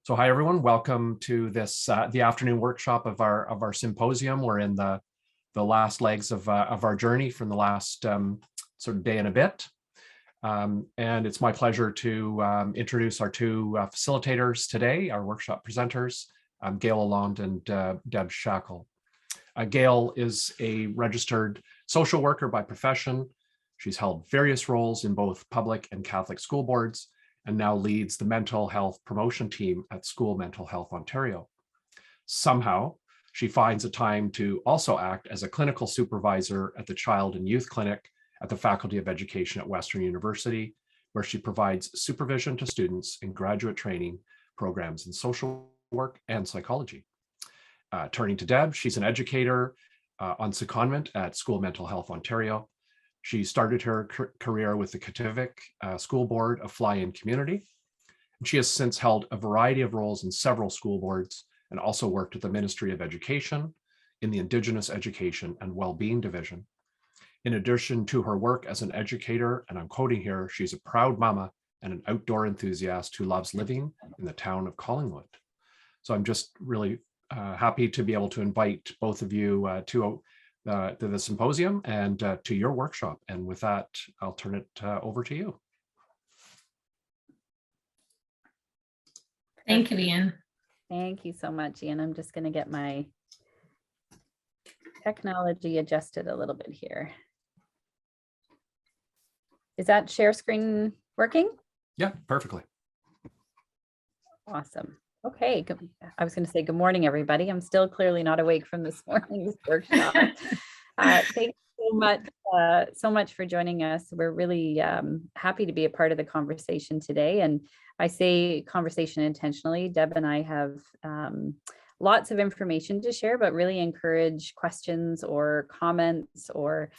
So hi everyone, welcome to this the afternoon workshop of our symposium. We're in the last legs of our journey from the last sort of day and a bit. And it's my pleasure to introduce our two facilitators today, our workshop presenters, Gail Lalonde and Deb Shackell. Gail is a registered social worker by profession. She's held various roles in both public and Catholic school boards, and now leads the mental health promotion team at School Mental Health Ontario. Somehow, she finds a time to also act as a clinical supervisor at the Child and Youth Clinic at the Faculty of Education at Western University, where she provides supervision to students in graduate training programs in social work and psychology. Turning to Deb, she's an educator on secondment at School Mental Health Ontario. She started her career with the Kativik School Board of Fly-In Community. And she has since held a variety of roles in several school boards and also worked at the Ministry of Education in the Indigenous Education and Wellbeing Division. In addition to her work as an educator, and I'm quoting here, she's a proud mama and an outdoor enthusiast who loves living in the town of Collingwood. So I'm just really happy to be able to invite both of you to the symposium and to your workshop. And with that, I'll turn it over to you. Thank you, Ian. Thank you so much, Ian. I'm just going to get my technology adjusted a little bit here. Is that share screen working? Yeah, perfectly. Awesome. Okay, I was going to say good morning, everybody. I'm still clearly not awake from this morning's workshop. Thank you so much for joining us. We're really happy to be a part of the conversation today. And I say conversation intentionally. Deb and I have lots of information to share, but really encourage questions or comments or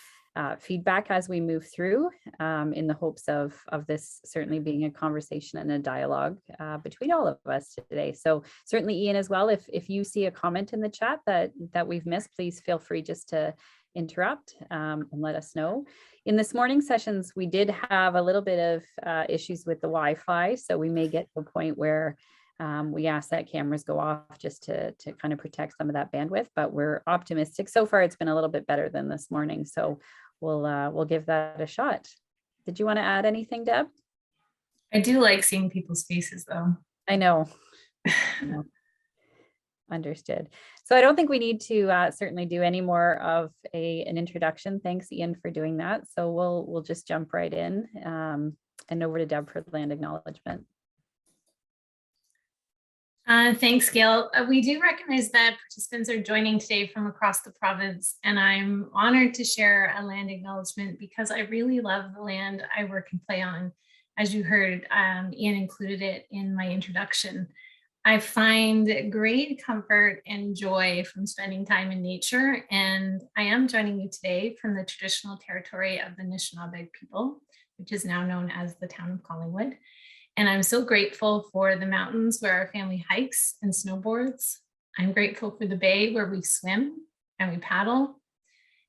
feedback as we move through, in the hopes of this certainly being a conversation and a dialogue between all of us today. So certainly Ian as well, if you see a comment in the chat that we've missed, please feel free just to interrupt and let us know. In this morning's sessions, we did have a little bit of issues with the Wi-Fi, so we may get to a point where we ask that cameras go off just to kind of protect some of that bandwidth, but we're optimistic. So far, it's been a little bit better than this morning, so we'll give that a shot. Did you want to add anything, Deb? I do like seeing people's faces, though. I know. Understood. So I don't think we need to certainly do any more of an introduction. Thanks, Ian, for doing that. So we'll just jump right in and over to Deb for the land acknowledgement. Thanks, Gail. We do recognize that participants are joining today from across the province, and I'm honored to share a land acknowledgement because I really love the land I work and play on. As you heard, Ian included it in my introduction. I find great comfort and joy from spending time in nature, and I am joining you today from the traditional territory of the Anishinaabe people, which is now known as the town of Collingwood. And I'm so grateful for the mountains where our family hikes and snowboards. I'm grateful for the bay where we swim and we paddle.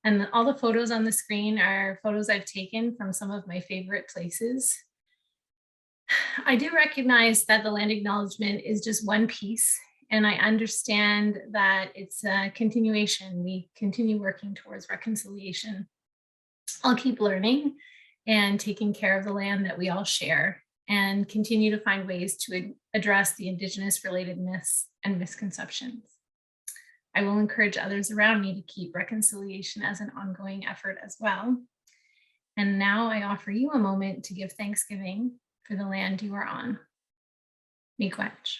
And all the photos on the screen are photos I've taken from some of my favorite places. I do recognize that the land acknowledgement is just one piece, and I understand that it's a continuation. We continue working towards reconciliation. I'll keep learning and taking care of the land that we all share, and continue to find ways to address the Indigenous related myths and misconceptions. I will encourage others around me to keep reconciliation as an ongoing effort as well. And now I offer you a moment to give thanksgiving for the land you are on. Miigwech.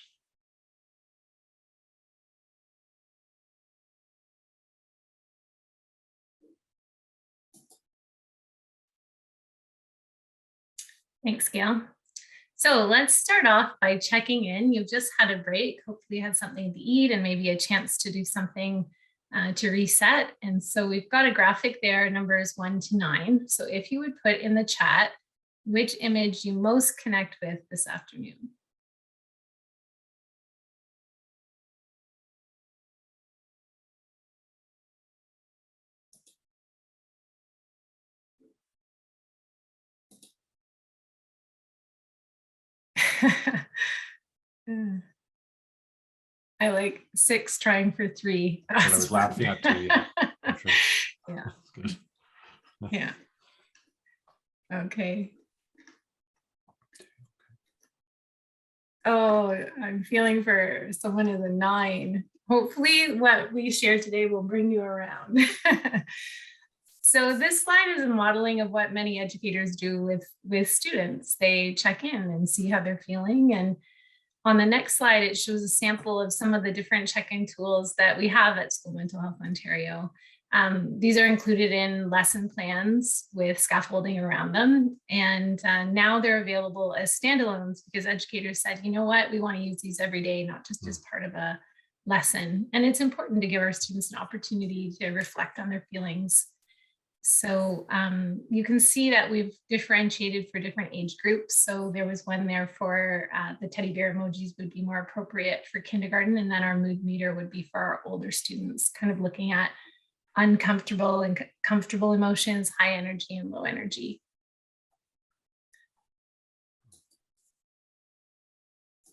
Thanks, Gail. So let's start off by checking in. You've just had a break. Hopefully you had something to eat and maybe a chance to do something to reset. And so we've got a graphic there, numbers 1 to 9. So if you would put in the chat which image you most connect with this afternoon. I like 6 trying for 3. I was laughing at too. Yeah. For sure. Yeah. That's good. Yeah. Okay. Oh, I'm feeling for someone as a 9. Hopefully what we share today will bring you around. So this slide is a modeling of what many educators do with students. They check in and see how they're feeling. And on the next slide, it shows a sample of some of the different check-in tools that we have at School Mental Health Ontario. These are included in lesson plans with scaffolding around them. And now they're available as standalones because educators said, you know what, we want to use these every day, not just as part of a lesson. And it's important to give our students an opportunity to reflect on their feelings. So you can see that we've differentiated for different age groups. So there was one there for the teddy bear emojis would be more appropriate for kindergarten. And then our mood meter would be for our older students, kind of looking at uncomfortable and comfortable emotions, high energy and low energy.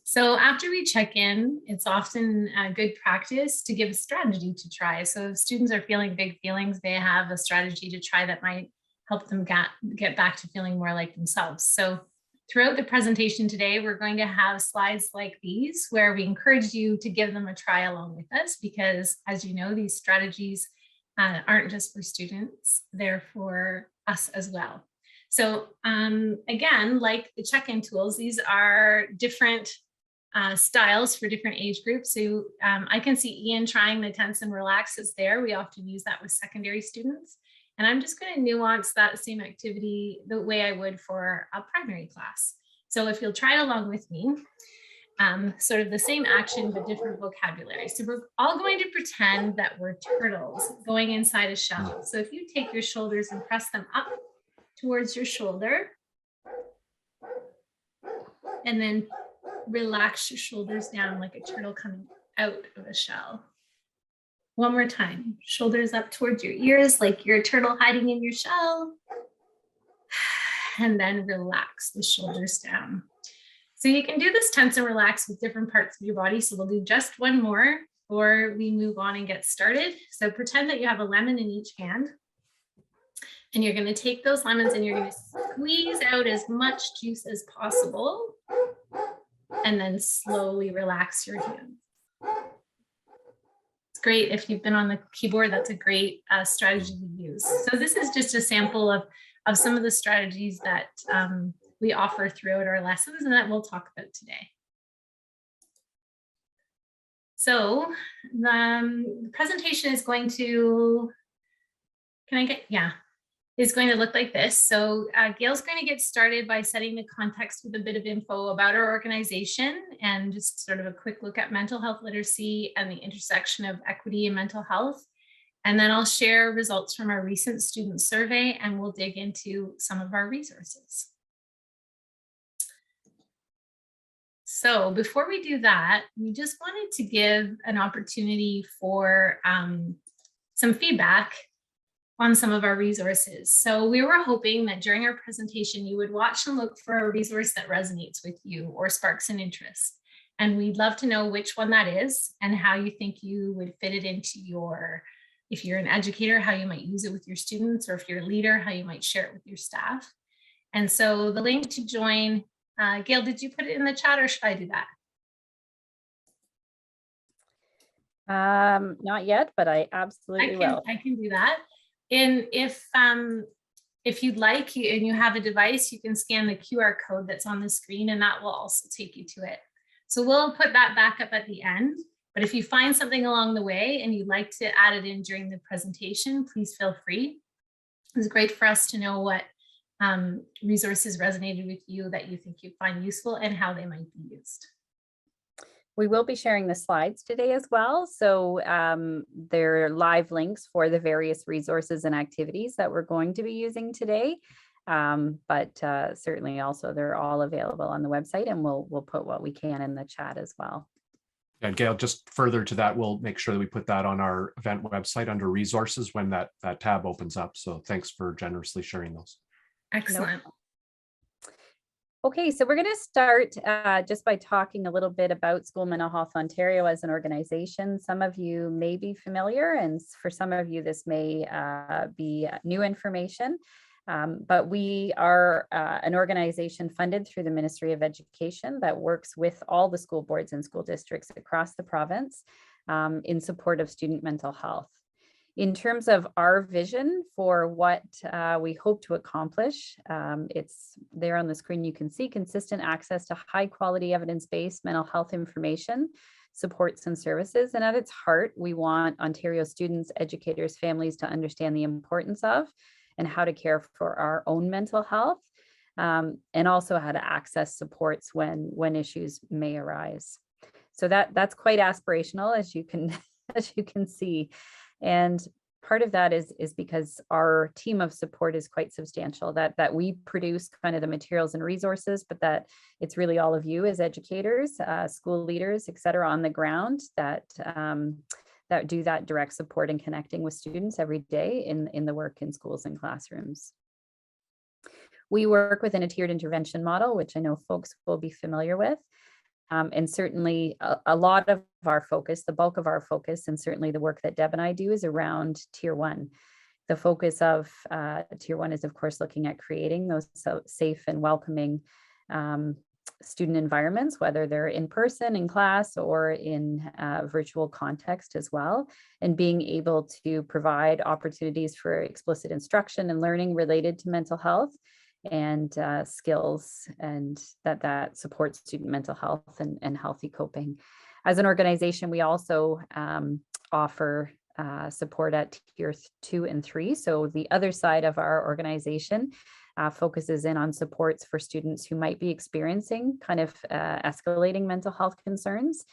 So after we check in, it's often a good practice to give a strategy to try. So if students are feeling big feelings, they have a strategy to try that might help them get back to feeling more like themselves. So throughout the presentation today, we're going to have slides like these where we encourage you to give them a try along with us, because as you know, these strategies aren't just for students, they're for us as well. So again, like the check-in tools, these are different styles for different age groups. So I can see Ian trying the tense and relax is there. We often use that with secondary students. And I'm just going to nuance that same activity the way I would for a primary class. So if you'll try it along with me, sort of the same action, but different vocabulary. So we're all going to pretend that we're turtles going inside a shell. So if you take your shoulders and press them up towards your shoulder, and then relax your shoulders down like a turtle coming out of a shell. One more time, shoulders up towards your ears like you're a turtle hiding in your shell. And then relax the shoulders down. So you can do this tense and relax with different parts of your body. So we'll do just one more before we move on and get started. So pretend that you have a lemon in each hand. And you're going to take those lemons and you're going to squeeze out as much juice as possible. And then slowly relax your hands. It's great if you've been on the keyboard, that's a great strategy to use. So this is just a sample of some of the strategies that we offer throughout our lessons and that we'll talk about today. So the presentation is going to, is going to look like this. So Gail's going to get started by setting the context with a bit of info about our organization and just sort of a quick look at mental health literacy and the intersection of equity and mental health. And then I'll share results from our recent student survey and we'll dig into some of our resources. So before we do that, we just wanted to give an opportunity for some feedback on some of our resources. So we were hoping that during our presentation, you would watch and look for a resource that resonates with you or sparks an interest. And we'd love to know which one that is and how you think you would fit it into your, if you're an educator, how you might use it with your students, or if you're a leader, how you might share it with your staff. And so the link to join, Gail, did you put it in the chat or should I do that? Not yet, but I absolutely will. I can do that. And if you'd like, and you have a device, you can scan the QR code that's on the screen and that will also take you to it. So we'll put that back up at the end. But if you find something along the way and you'd like to add it in during the presentation, please feel free. It's great for us to know what resources resonated with you that you think you'd find useful and how they might be used. We will be sharing the slides today as well. So there are live links for the various resources and activities that we're going to be using today. But certainly also they're all available on the website and we'll put what we can in the chat as well. And Gail, just further to that, we'll make sure that we put that on our event website under resources when that tab opens up. So thanks for generously sharing those. Excellent. Okay, so we're going to start just by talking a little bit about School Mental Health Ontario as an organization. Some of you may be familiar, and for some of you, this may be new information. But we are an organization funded through the Ministry of Education that works with all the school boards and school districts across the province in support of student mental health. In terms of our vision for what we hope to accomplish, it's there on the screen. You can see consistent access to high quality evidence-based mental health information, supports and services. And at its heart, we want Ontario students, educators, families to understand the importance of and how to care for our own mental health, and also how to access supports when issues may arise. So that's quite aspirational, as you can see. And part of that is because our team of support is quite substantial, that we produce kind of the materials and resources, but that it's really all of you as educators, school leaders, et cetera, on the ground that do that direct support and connecting with students every day in the work in schools and classrooms. We work within a tiered intervention model, which I know folks will be familiar with. And certainly a lot of our focus, the bulk of our focus, and certainly the work that Deb and I do is around Tier 1. The focus of Tier 1 is, of course, looking at creating those safe and welcoming student environments, whether they're in person, in class, or in virtual context as well, and being able to provide opportunities for explicit instruction and learning related to mental health and skills, and that supports student mental health and healthy coping. As an organization, we also offer support at Tier 2 and 3. So the other side of our organization focuses in on supports for students who might be experiencing kind of escalating mental health concerns,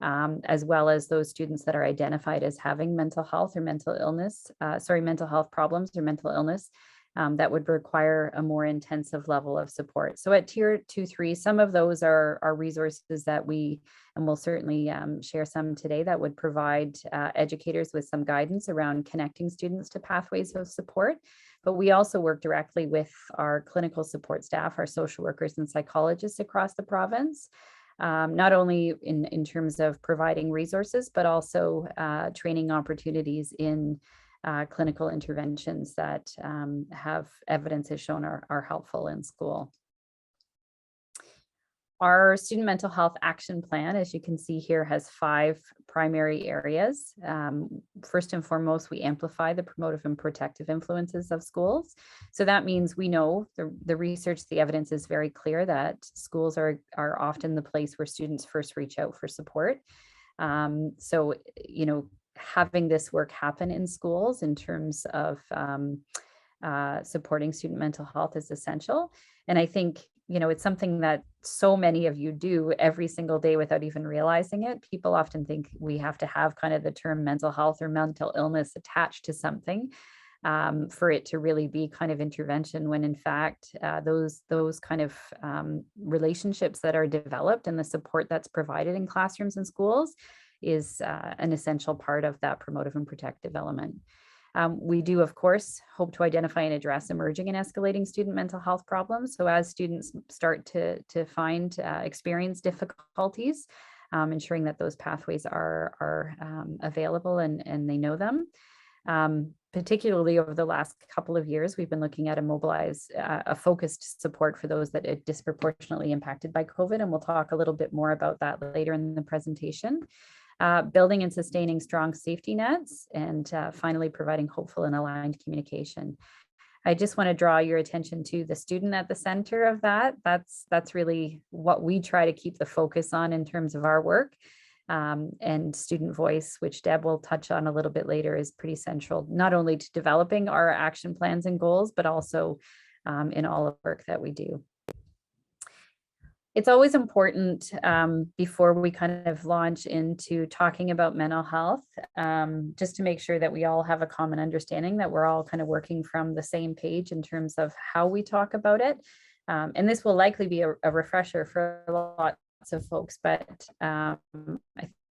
as well as those students that are identified as having mental health or mental illness, mental health problems or mental illness, that would require a more intensive level of support. So at Tier 2, 3, some of those are resources that and we'll certainly share some today, that would provide educators with some guidance around connecting students to pathways of support. But we also work directly with our clinical support staff, our social workers and psychologists across the province, not only in terms of providing resources, but also training opportunities in clinical interventions that have evidence has shown are helpful in school. Our student mental health action plan, as you can see here, has 5 primary areas. First and foremost, we amplify the promotive and protective influences of schools. So that means we know the research, the evidence is very clear that schools are often the place where students first reach out for support. So, having this work happen in schools in terms of supporting student mental health is essential. And I think, it's something that so many of you do every single day without even realizing it. People often think we have to have kind of the term mental health or mental illness attached to something for it to really be kind of intervention, when in fact, those kind of relationships that are developed and the support that's provided in classrooms and schools is an essential part of that promotive and protective element. We do, of course, hope to identify and address emerging and escalating student mental health problems. So as students start to experience difficulties, ensuring that those pathways are available and they know them. Particularly over the last couple of years, we've been looking at a focused support for those that are disproportionately impacted by COVID. And we'll talk a little bit more about that later in the presentation. Building and sustaining strong safety nets, and finally providing hopeful and aligned communication. I just want to draw your attention to the student at the center of that. That's really what we try to keep the focus on in terms of our work. And student voice, which Deb will touch on a little bit later, is pretty central, not only to developing our action plans and goals, but also in all of the work that we do. It's always important before we kind of launch into talking about mental health, just to make sure that we all have a common understanding, that we're all kind of working from the same page in terms of how we talk about it. And this will likely be a refresher for lots of folks, but I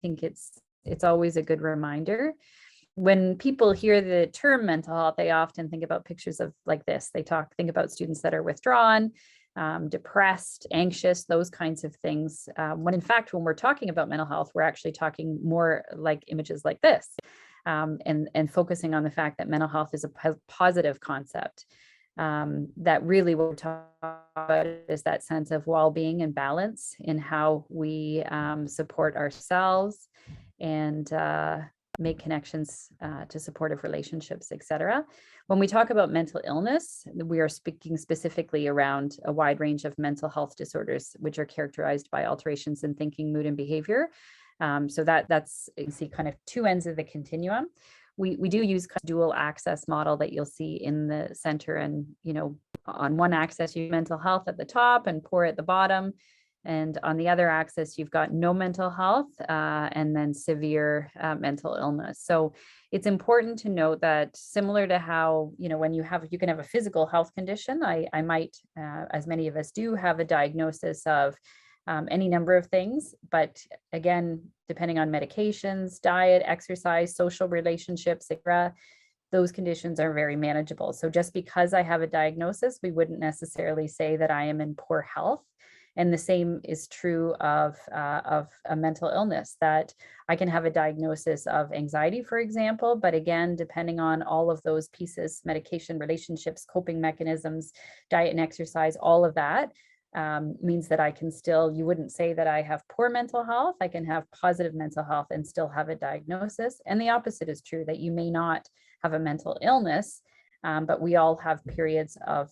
think it's always a good reminder. When people hear the term mental health, they often think about pictures of like this. They think about students that are withdrawn, depressed, anxious, those kinds of things. When in fact, when we're talking about mental health, we're actually talking more like images like this, and focusing on the fact that mental health is a positive concept. That really what we're talking about is that sense of well-being and balance in how we support ourselves and make connections to supportive relationships, etc. When we talk about mental illness, we are speaking specifically around a wide range of mental health disorders, which are characterized by alterations in thinking, mood, and behavior. So that's, you can see kind of two ends of the continuum. We do use kind of dual access model that you'll see in the center, and on one axis you have mental health at the top and poor at the bottom, and on the other axis you've got no mental health and then severe mental illness. So it's important to note that, similar to how when you can have a physical health condition, I might, as many of us do, have a diagnosis of any number of things, but again, depending on medications, diet, exercise, social relationships, etc., those conditions are very manageable. So just because I have a diagnosis, we wouldn't necessarily say that I am in poor health. And the same is true of a mental illness, that I can have a diagnosis of anxiety, for example, but again, depending on all of those pieces, medication, relationships, coping mechanisms, diet and exercise, all of that, means that I can still, you wouldn't say that I have poor mental health. I can have positive mental health and still have a diagnosis. And the opposite is true, that you may not have a mental illness, but we all have periods of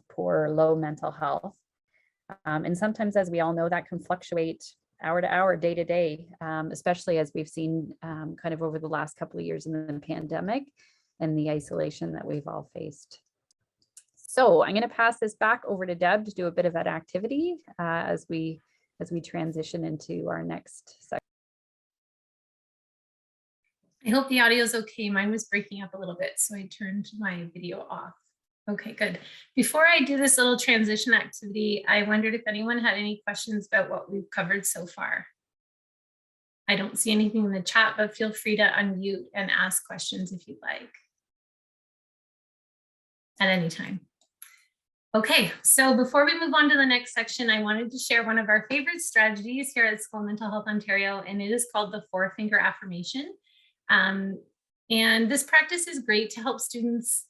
poor or low mental health. And sometimes, as we all know, that can fluctuate hour to hour, day to day, especially as we've seen kind of over the last couple of years in the pandemic and the isolation that we've all faced. So I'm going to pass this back over to Deb to do a bit of that activity as we transition into our next section. I hope the audio is okay. Mine was breaking up a little bit, so I turned my video off. Okay, good. Before I do this little transition activity, I wondered if anyone had any questions about what we've covered so far. I don't see anything in the chat, but feel free to unmute and ask questions if you'd like at any time. Okay, so before we move on to the next section, I wanted to share one of our favorite strategies here at School Mental Health Ontario, and it is called the 4-finger affirmation. And this practice is great to help students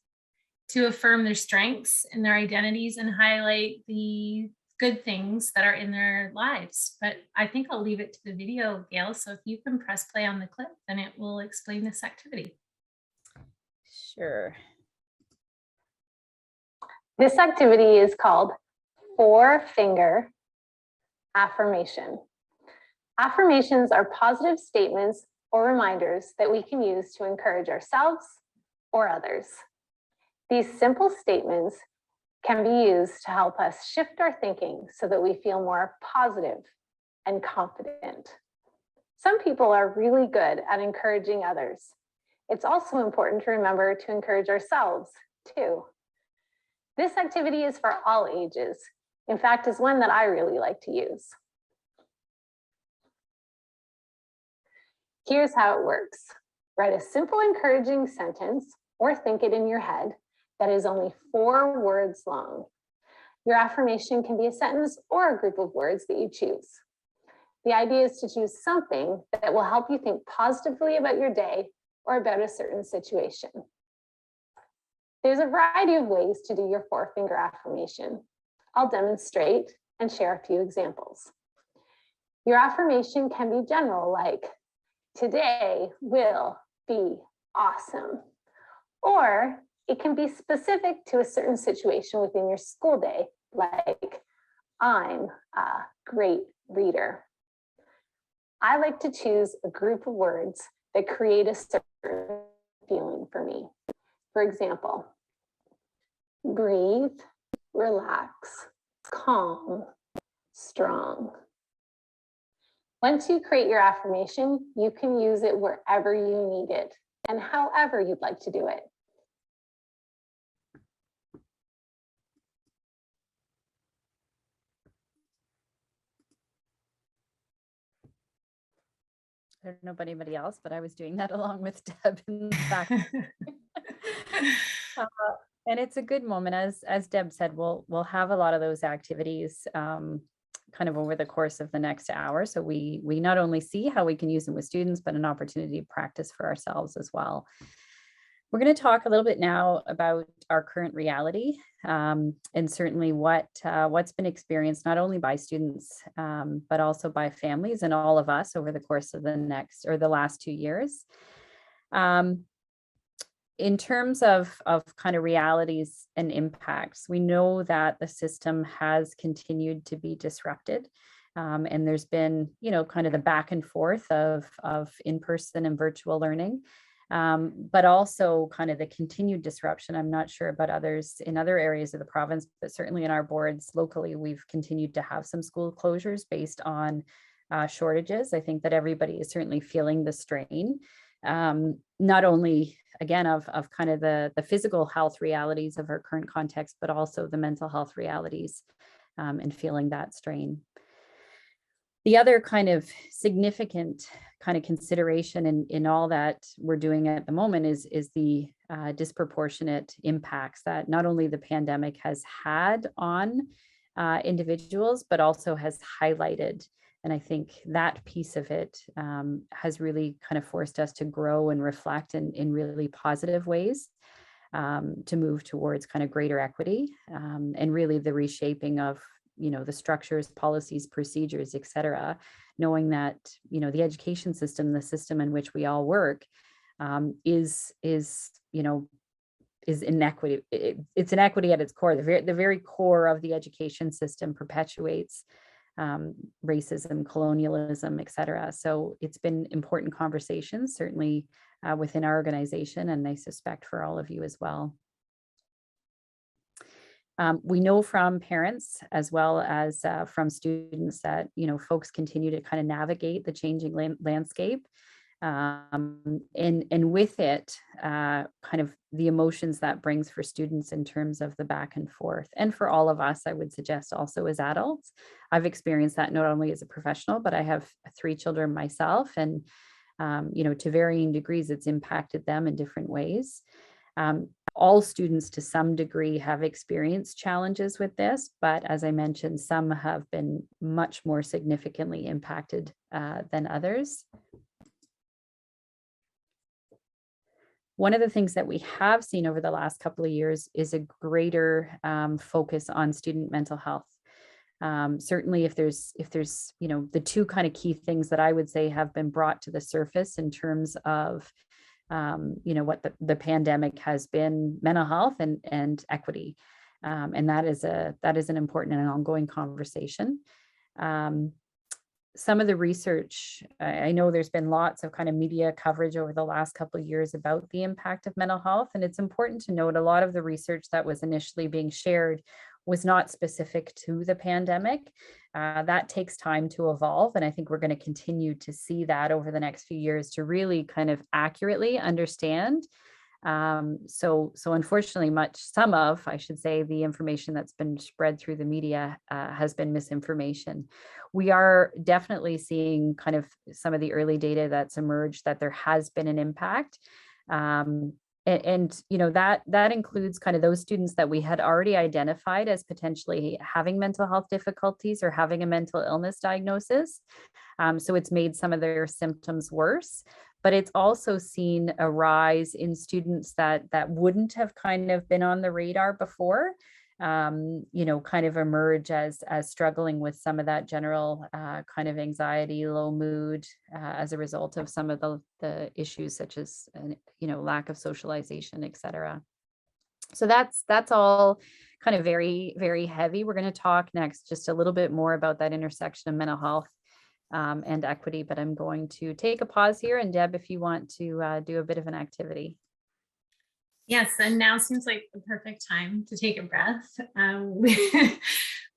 to affirm their strengths and their identities and highlight the good things that are in their lives. But I think I'll leave it to the video, Gail. So if you can press play on the clip, then it will explain this activity. Sure. This activity is called 4-finger affirmation. Affirmations are positive statements or reminders that we can use to encourage ourselves or others. These simple statements can be used to help us shift our thinking so that we feel more positive and confident. Some people are really good at encouraging others. It's also important to remember to encourage ourselves too. This activity is for all ages. In fact, is one that I really like to use. Here's how it works. Write a simple encouraging sentence or think it in your head that is only 4 words long. Your affirmation can be a sentence or a group of words that you choose. The idea is to choose something that will help you think positively about your day or about a certain situation. There's a variety of ways to do your 4-finger affirmation. I'll demonstrate and share a few examples. Your affirmation can be general, like, today will be awesome. Or it can be specific to a certain situation within your school day, like, I'm a great reader. I like to choose a group of words that create a certain feeling for me. For example, breathe, relax, calm, strong. Once you create your affirmation, you can use it wherever you need it and however you'd like to do it. I don't know about anybody else, but I was doing that along with Deb in the back. And it's a good moment, as Deb said, we'll have a lot of those activities kind of over the course of the next hour. So we not only see how we can use them with students, but an opportunity to practice for ourselves as well. We're going to talk a little bit now about our current reality, and certainly what's been experienced not only by students, but also by families and all of us over the course of the last 2 years. In terms of kind of realities and impacts, we know that the system has continued to be disrupted. And there's been, kind of the back and forth of in-person and virtual learning, but also kind of the continued disruption. I'm not sure about others in other areas of the province, but certainly in our boards locally, we've continued to have some school closures based on shortages. I think that everybody is certainly feeling the strain. Not only, again, of kind of the physical health realities of our current context, but also the mental health realities, and feeling that strain. The other kind of significant kind of consideration in all that we're doing at the moment is the disproportionate impacts that not only the pandemic has had on individuals, but also has highlighted. And I think that piece of it has really kind of forced us to grow and reflect in really positive ways, to move towards kind of greater equity, and really the reshaping of, the structures, policies, procedures, et cetera, knowing that, the education system, the system in which we all work, is inequity. It's inequity at its core. The very core of the education system perpetuates racism, colonialism, et cetera. So it's been important conversations, certainly within our organization, and I suspect for all of you as well. We know from parents as well as from students that, folks continue to kind of navigate the changing landscape. And with it, kind of the emotions that brings for students in terms of the back and forth. And for all of us, I would suggest also as adults. I've experienced that not only as a professional, but I have 3 children myself. And, to varying degrees, it's impacted them in different ways. All students to some degree have experienced challenges with this, but as I mentioned, some have been much more significantly impacted than others. One of the things that we have seen over the last couple of years is a greater focus on student mental health. Certainly if there's, the 2 kind of key things that I would say have been brought to the surface in terms of, what the pandemic has been, mental health and equity. And that is an important and ongoing conversation. Some of the research, I know there's been lots of kind of media coverage over the last couple of years about the impact of mental health. And it's important to note a lot of the research that was initially being shared was not specific to the pandemic. That takes time to evolve. And I think we're going to continue to see that over the next few years to really kind of accurately understand. So unfortunately, I should say, the information that's been spread through the media has been misinformation. We are definitely seeing kind of some of the early data that's emerged that there has been an impact. And that includes kind of those students that we had already identified as potentially having mental health difficulties or having a mental illness diagnosis. So it's made some of their symptoms worse. But it's also seen a rise in students that wouldn't have kind of been on the radar before, kind of emerge as struggling with some of that general kind of anxiety, low mood, as a result of some of the issues such as, lack of socialization, et cetera. So that's all kind of very, very heavy. We're going to talk next just a little bit more about that intersection of mental health and equity, but I'm going to take a pause here. And Deb, if you want to do a bit of an activity. Yes, and now seems like the perfect time to take a breath.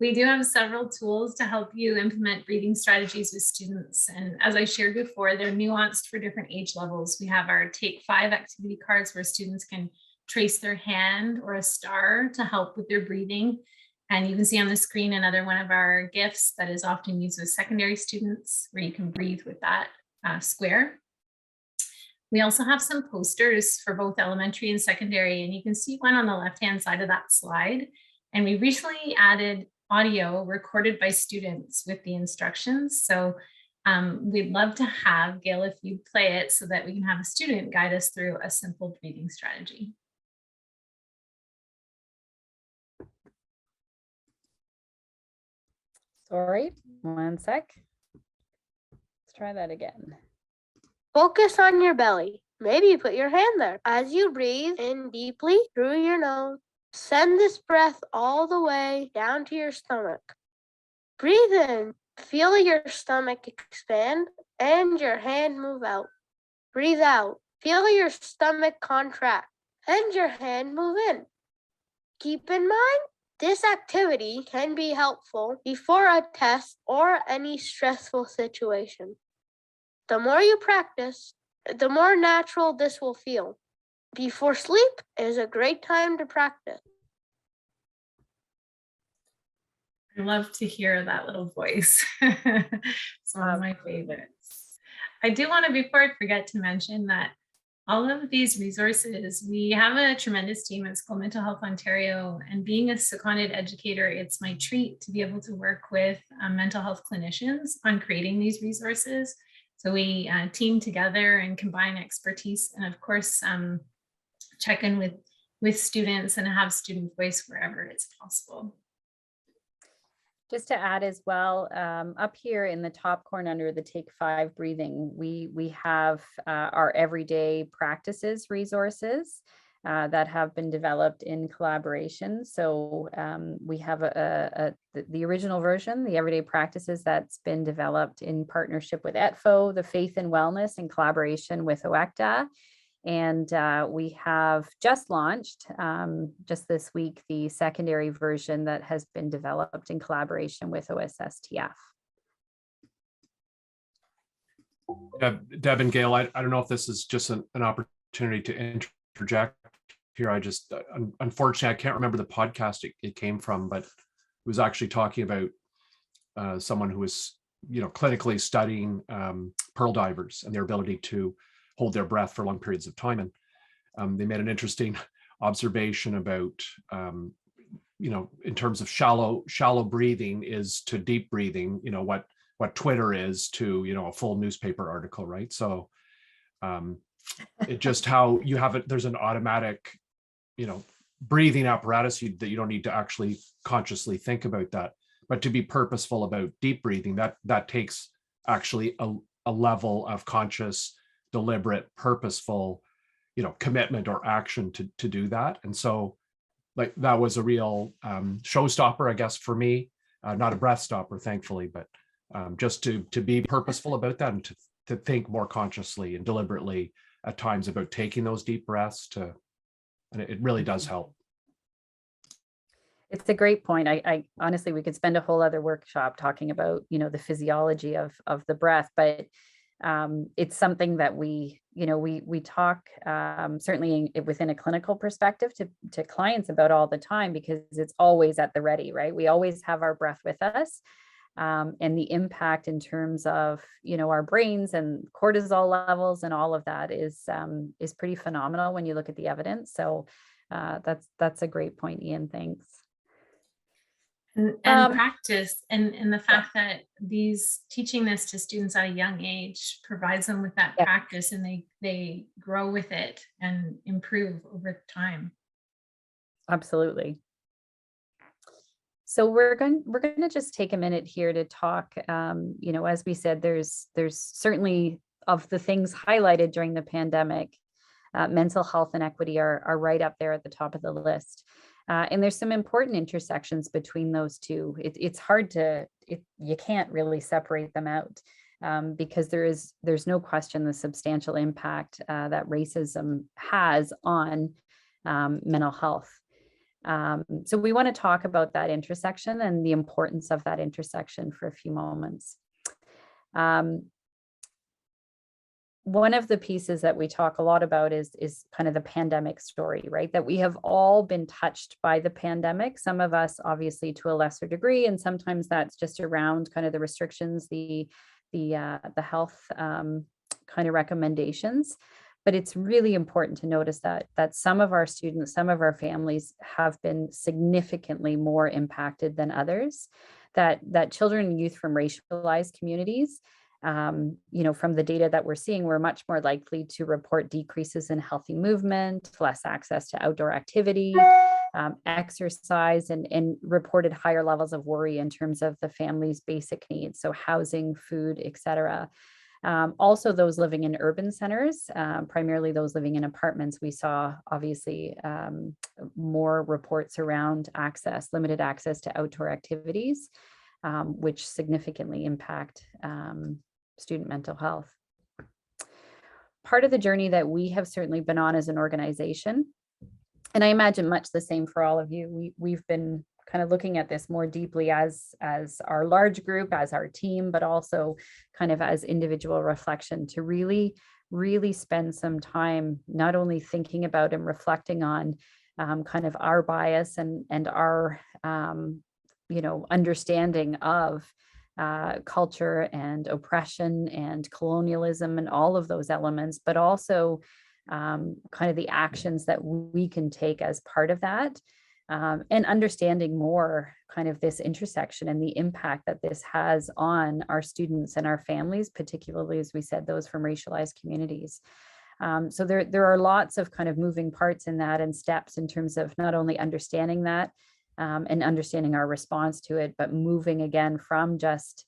We do have several tools to help you implement breathing strategies with students. And as I shared before, they're nuanced for different age levels. We have our Take 5 activity cards where students can trace their hand or a star to help with their breathing. And you can see on the screen another one of our GIFs that is often used with secondary students where you can breathe with that square. We also have some posters for both elementary and secondary, and you can see one on the left-hand side of that slide. And we recently added audio recorded by students with the instructions. So we'd love to have, Gail, if you play it so that we can have a student guide us through a simple breathing strategy. Sorry, one sec. Let's try that again. Focus on your belly. Maybe put your hand there. As you breathe in deeply through your nose, send this breath all the way down to your stomach. Breathe in. Feel your stomach expand and your hand move out. Breathe out. Feel your stomach contract and your hand move in. Keep in mind, this activity can be helpful before a test or any stressful situation. The more you practice, the more natural this will feel. Before sleep is a great time to practice. I love to hear that little voice. It's one of my favorites. I do want to, before I forget, to mention that all of these resources, we have a tremendous team at School Mental Health Ontario, and being a seconded educator, it's my treat to be able to work with mental health clinicians on creating these resources. So we team together and combine expertise, and of course, check in with students and have student voice wherever it's possible. Just to add as well, up here in the top corner under the Take 5 breathing, we have our everyday practices resources that have been developed in collaboration. So we have the original version, the everyday practices, that's been developed in partnership with ETFO, the Faith and Wellness, in collaboration with OECTA. And we have just launched just this week the secondary version that has been developed in collaboration with OSSTF. Deb and Gail, I don't know if this is just an opportunity to interject here. I just, unfortunately, I can't remember the podcast it came from, but it was actually talking about someone who was, clinically studying pearl divers and their ability to hold their breath for long periods of time. And they made an interesting observation about, in terms of shallow breathing is to deep breathing, what Twitter is to, a full newspaper article, right? So it just how you have it, there's an automatic, breathing apparatus that you don't need to actually consciously think about that. But to be purposeful about deep breathing, that takes actually a level of conscious, deliberate, purposeful, commitment or action to do that. And so like that was a real showstopper, I guess, for me, not a breath stopper, thankfully, but just to be purposeful about that and to think more consciously and deliberately at times about taking those deep breaths and it really does help. It's a great point. I honestly, we could spend a whole other workshop talking about, the physiology of the breath, but it's something that we talk certainly within a clinical perspective to clients about all the time, because it's always at the ready, right? We always have our breath with us, and the impact in terms of our brains and cortisol levels and all of that is pretty phenomenal when you look at the evidence. So that's a great point, Ian. Thanks. And practice and the fact that teaching this to students at a young age provides them with that practice, and they grow with it and improve over time. Absolutely. So we're going to just take a minute here to talk. As we said, there's certainly, of the things highlighted during the pandemic, mental health and equity are right up there at the top of the list. And there's some important intersections between those two. It's hard you can't really separate them out because there's no question the substantial impact that racism has on mental health. So we want to talk about that intersection and the importance of that intersection for a few moments. One of the pieces that we talk a lot about is kind of the pandemic story, right? That we have all been touched by the pandemic. Some of us obviously to a lesser degree, and sometimes that's just around kind of the restrictions, the health kind of recommendations. But it's really important to notice that some of our students, some of our families have been significantly more impacted than others, that children and youth from racialized communities, from the data that we're seeing, we're much more likely to report decreases in healthy movement, less access to outdoor activity, exercise, and reported higher levels of worry in terms of the family's basic needs, so housing, food, etc. Also, those living in urban centers, primarily those living in apartments, we saw obviously more reports around limited access to outdoor activities, which significantly impact student mental health. Part of the journey that we have certainly been on as an organization, and I imagine much the same for all of you, we've been kind of looking at this more deeply as our large group, as our team, but also kind of as individual reflection, to really spend some time not only thinking about and reflecting on kind of our bias and our understanding of culture and oppression and colonialism and all of those elements, but also kind of the actions that we can take as part of that, and understanding more kind of this intersection and the impact that this has on our students and our families, particularly, as we said, those from racialized communities. So there are lots of kind of moving parts in that and steps in terms of not only understanding that and understanding our response to it, but moving again from just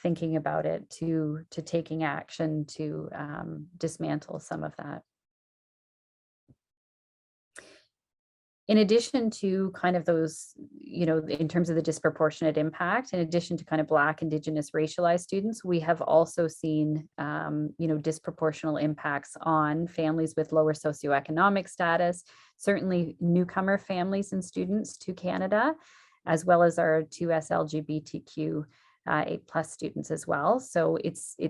thinking about it to taking action to dismantle some of that. In addition to kind of those, in terms of the disproportionate impact, in addition to kind of Black, Indigenous, racialized students, we have also seen, disproportional impacts on families with lower socioeconomic status, certainly newcomer families and students to Canada, as well as our 2S LGBTQ 8+ students as well. So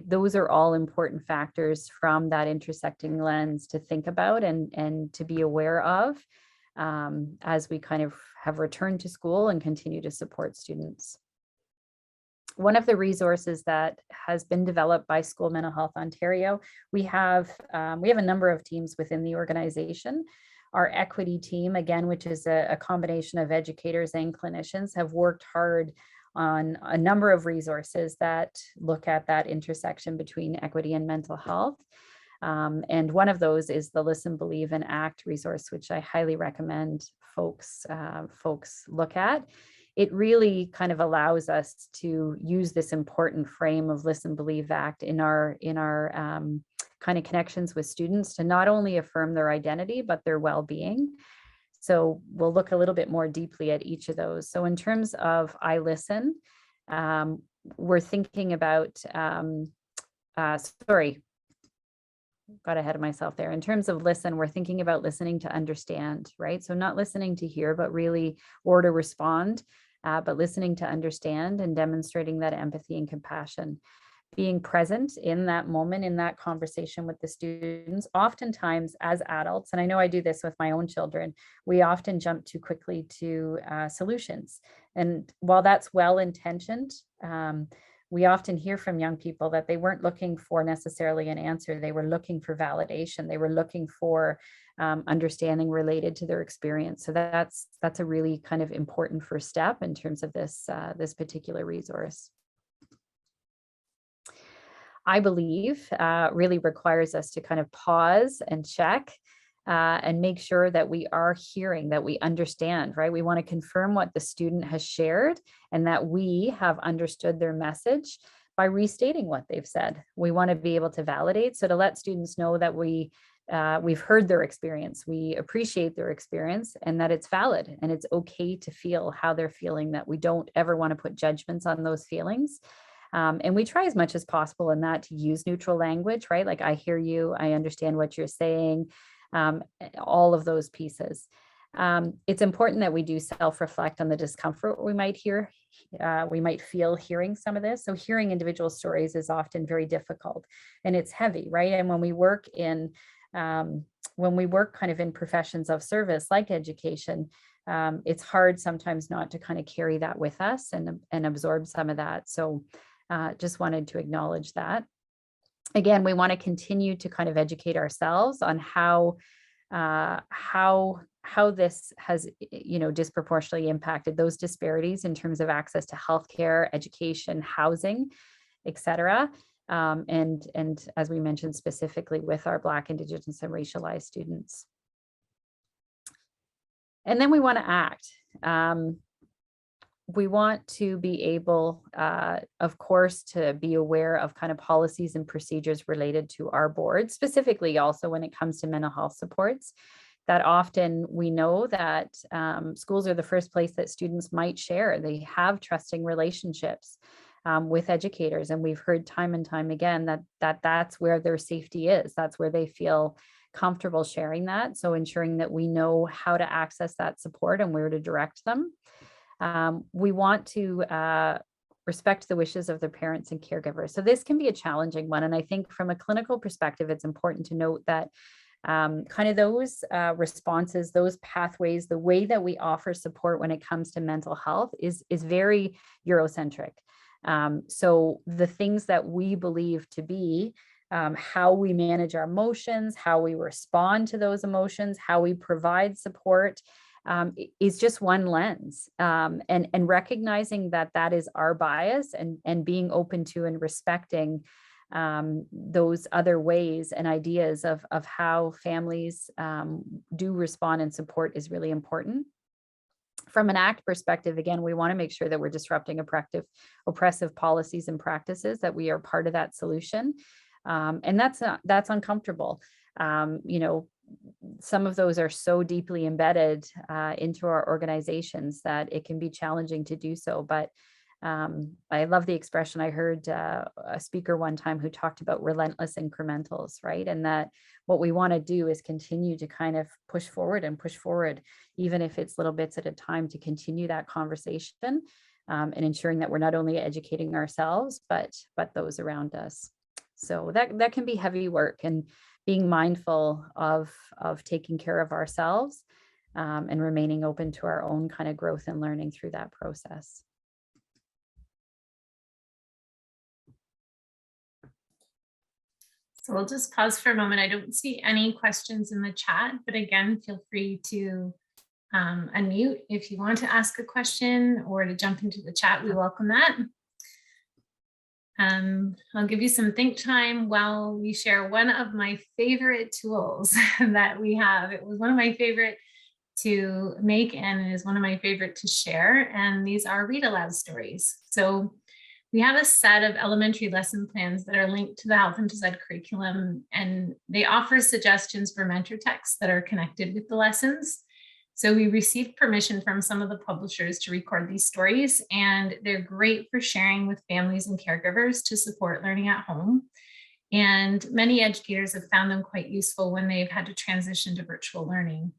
those are all important factors from that intersecting lens to think about and to be aware of, as we kind of have returned to school and continue to support students. One of the resources that has been developed by School Mental Health Ontario, we have a number of teams within the organization. Our equity team, again, which is a combination of educators and clinicians, have worked hard on a number of resources that look at that intersection between equity and mental health. And one of those is the Listen, Believe, and Act resource, which I highly recommend folks look at. It really kind of allows us to use this important frame of Listen, Believe, Act in our kind of connections with students to not only affirm their identity, but their well-being. So we'll look a little bit more deeply at each of those. So in terms of I Listen, we're thinking about, got ahead of myself there. In terms of listen, we're thinking about listening to understand, right? So not listening to hear, but really, or to respond, but listening to understand and demonstrating that empathy and compassion. Being present in that moment, in that conversation with the students. Oftentimes as adults, and I know I do this with my own children, we often jump too quickly to solutions. And while that's well-intentioned, we often hear from young people that they weren't looking for necessarily an answer. They were looking for validation. They were looking for understanding related to their experience. So that's a really kind of important first step in terms of this particular resource. I believe really requires us to kind of pause and check and make sure that we are hearing, that we understand, right? We want to confirm what the student has shared and that we have understood their message by restating what they've said. We want to be able to validate, so to let students know that we've heard their experience, we appreciate their experience, and that it's valid and it's okay to feel how they're feeling, that we don't ever want to put judgments on those feelings. And we try as much as possible in that to use neutral language, right? Like, I hear you, I understand what you're saying, all of those pieces. It's important that we do self-reflect on the discomfort we might feel hearing some of this. So hearing individual stories is often very difficult and it's heavy, right? And when we work kind of in professions of service like education, it's hard sometimes not to kind of carry that with us and absorb some of that. So just wanted to acknowledge that. again, we want to continue to kind of educate ourselves on how this has, disproportionately impacted those disparities in terms of access to healthcare, education, housing, etc. And as we mentioned, specifically with our Black, Indigenous, and racialized students. And then we want to act. We want to be able, of course, to be aware of kind of policies and procedures related to our board, specifically also when it comes to mental health supports, that often we know that schools are the first place that students might share. They have trusting relationships with educators. And we've heard time and time again that's where their safety is. That's where they feel comfortable sharing that. So ensuring that we know how to access that support and where to direct them. We want to respect the wishes of the parents and caregivers. So this can be a challenging one. And I think from a clinical perspective, it's important to note that kind of those responses, those pathways, the way that we offer support when it comes to mental health is very Eurocentric. So the things that we believe to be how we manage our emotions, how we respond to those emotions, how we provide support, is just one lens, and recognizing that is our bias, and being open to and respecting those other ways and ideas of how families do respond and support is really important. From an ACT perspective, again, we want to make sure that we're disrupting oppressive policies and practices, that we are part of that solution. And that's uncomfortable. Some of those are so deeply embedded into our organizations that it can be challenging to do so. But I love the expression. I heard a speaker one time who talked about relentless incrementals, right? And that what we want to do is continue to kind of push forward, even if it's little bits at a time, to continue that conversation, and ensuring that we're not only educating ourselves, but those around us. So that can be heavy work, and being mindful of taking care of ourselves, and remaining open to our own kind of growth and learning through that process. So we'll just pause for a moment. I don't see any questions in the chat, but again, feel free to unmute if you want to ask a question or to jump into the chat. We welcome that. I'll give you some think time while we share one of my favorite tools that we have. It was one of my favorite to make, and it is one of my favorite to share. And these are read aloud stories. So we have a set of elementary lesson plans that are linked to the Health and Phys Ed curriculum, and they offer suggestions for mentor texts that are connected with the lessons. So we received permission from some of the publishers to record these stories, and they're great for sharing with families and caregivers to support learning at home. And many educators have found them quite useful when they've had to transition to virtual learning.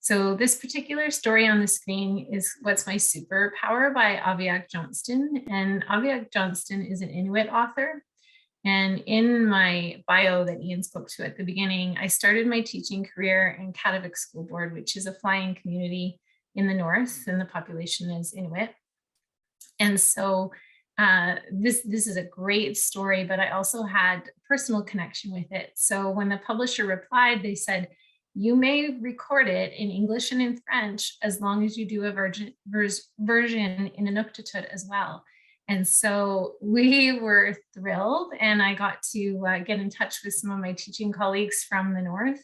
So this particular story on the screen is What's My Superpower by Aviak Johnston. And Aviak Johnston is an Inuit author. And in my bio that Ian spoke to at the beginning, I started my teaching career in Kativik School Board, which is a flying community in the north, and the population is Inuit. And so this is a great story, but I also had personal connection with it. So when the publisher replied, they said, you may record it in English and in French as long as you do a version in Inuktitut as well. And so we were thrilled, and I got to get in touch with some of my teaching colleagues from the north.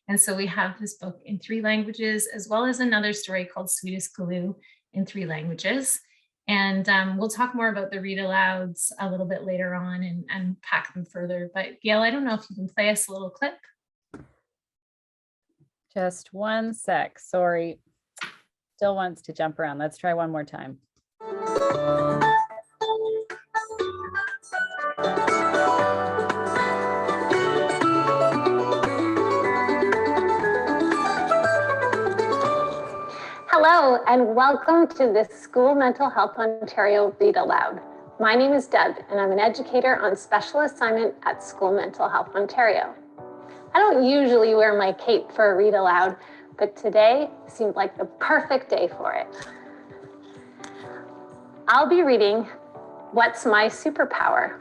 And so we have this book in 3 languages, as well as another story called Sweetest Kaloo in 3 languages. And we'll talk more about the read alouds a little bit later on and unpack them further. But Gail, I don't know if you can play us a little clip. Just one sec, sorry. Still wants to jump around. Let's try one more time. Hello, and welcome to the School Mental Health Ontario Read Aloud. My name is Deb, and I'm an educator on special assignment at School Mental Health Ontario. I don't usually wear my cape for a read aloud, but today seemed like the perfect day for it. I'll be reading What's My Superpower,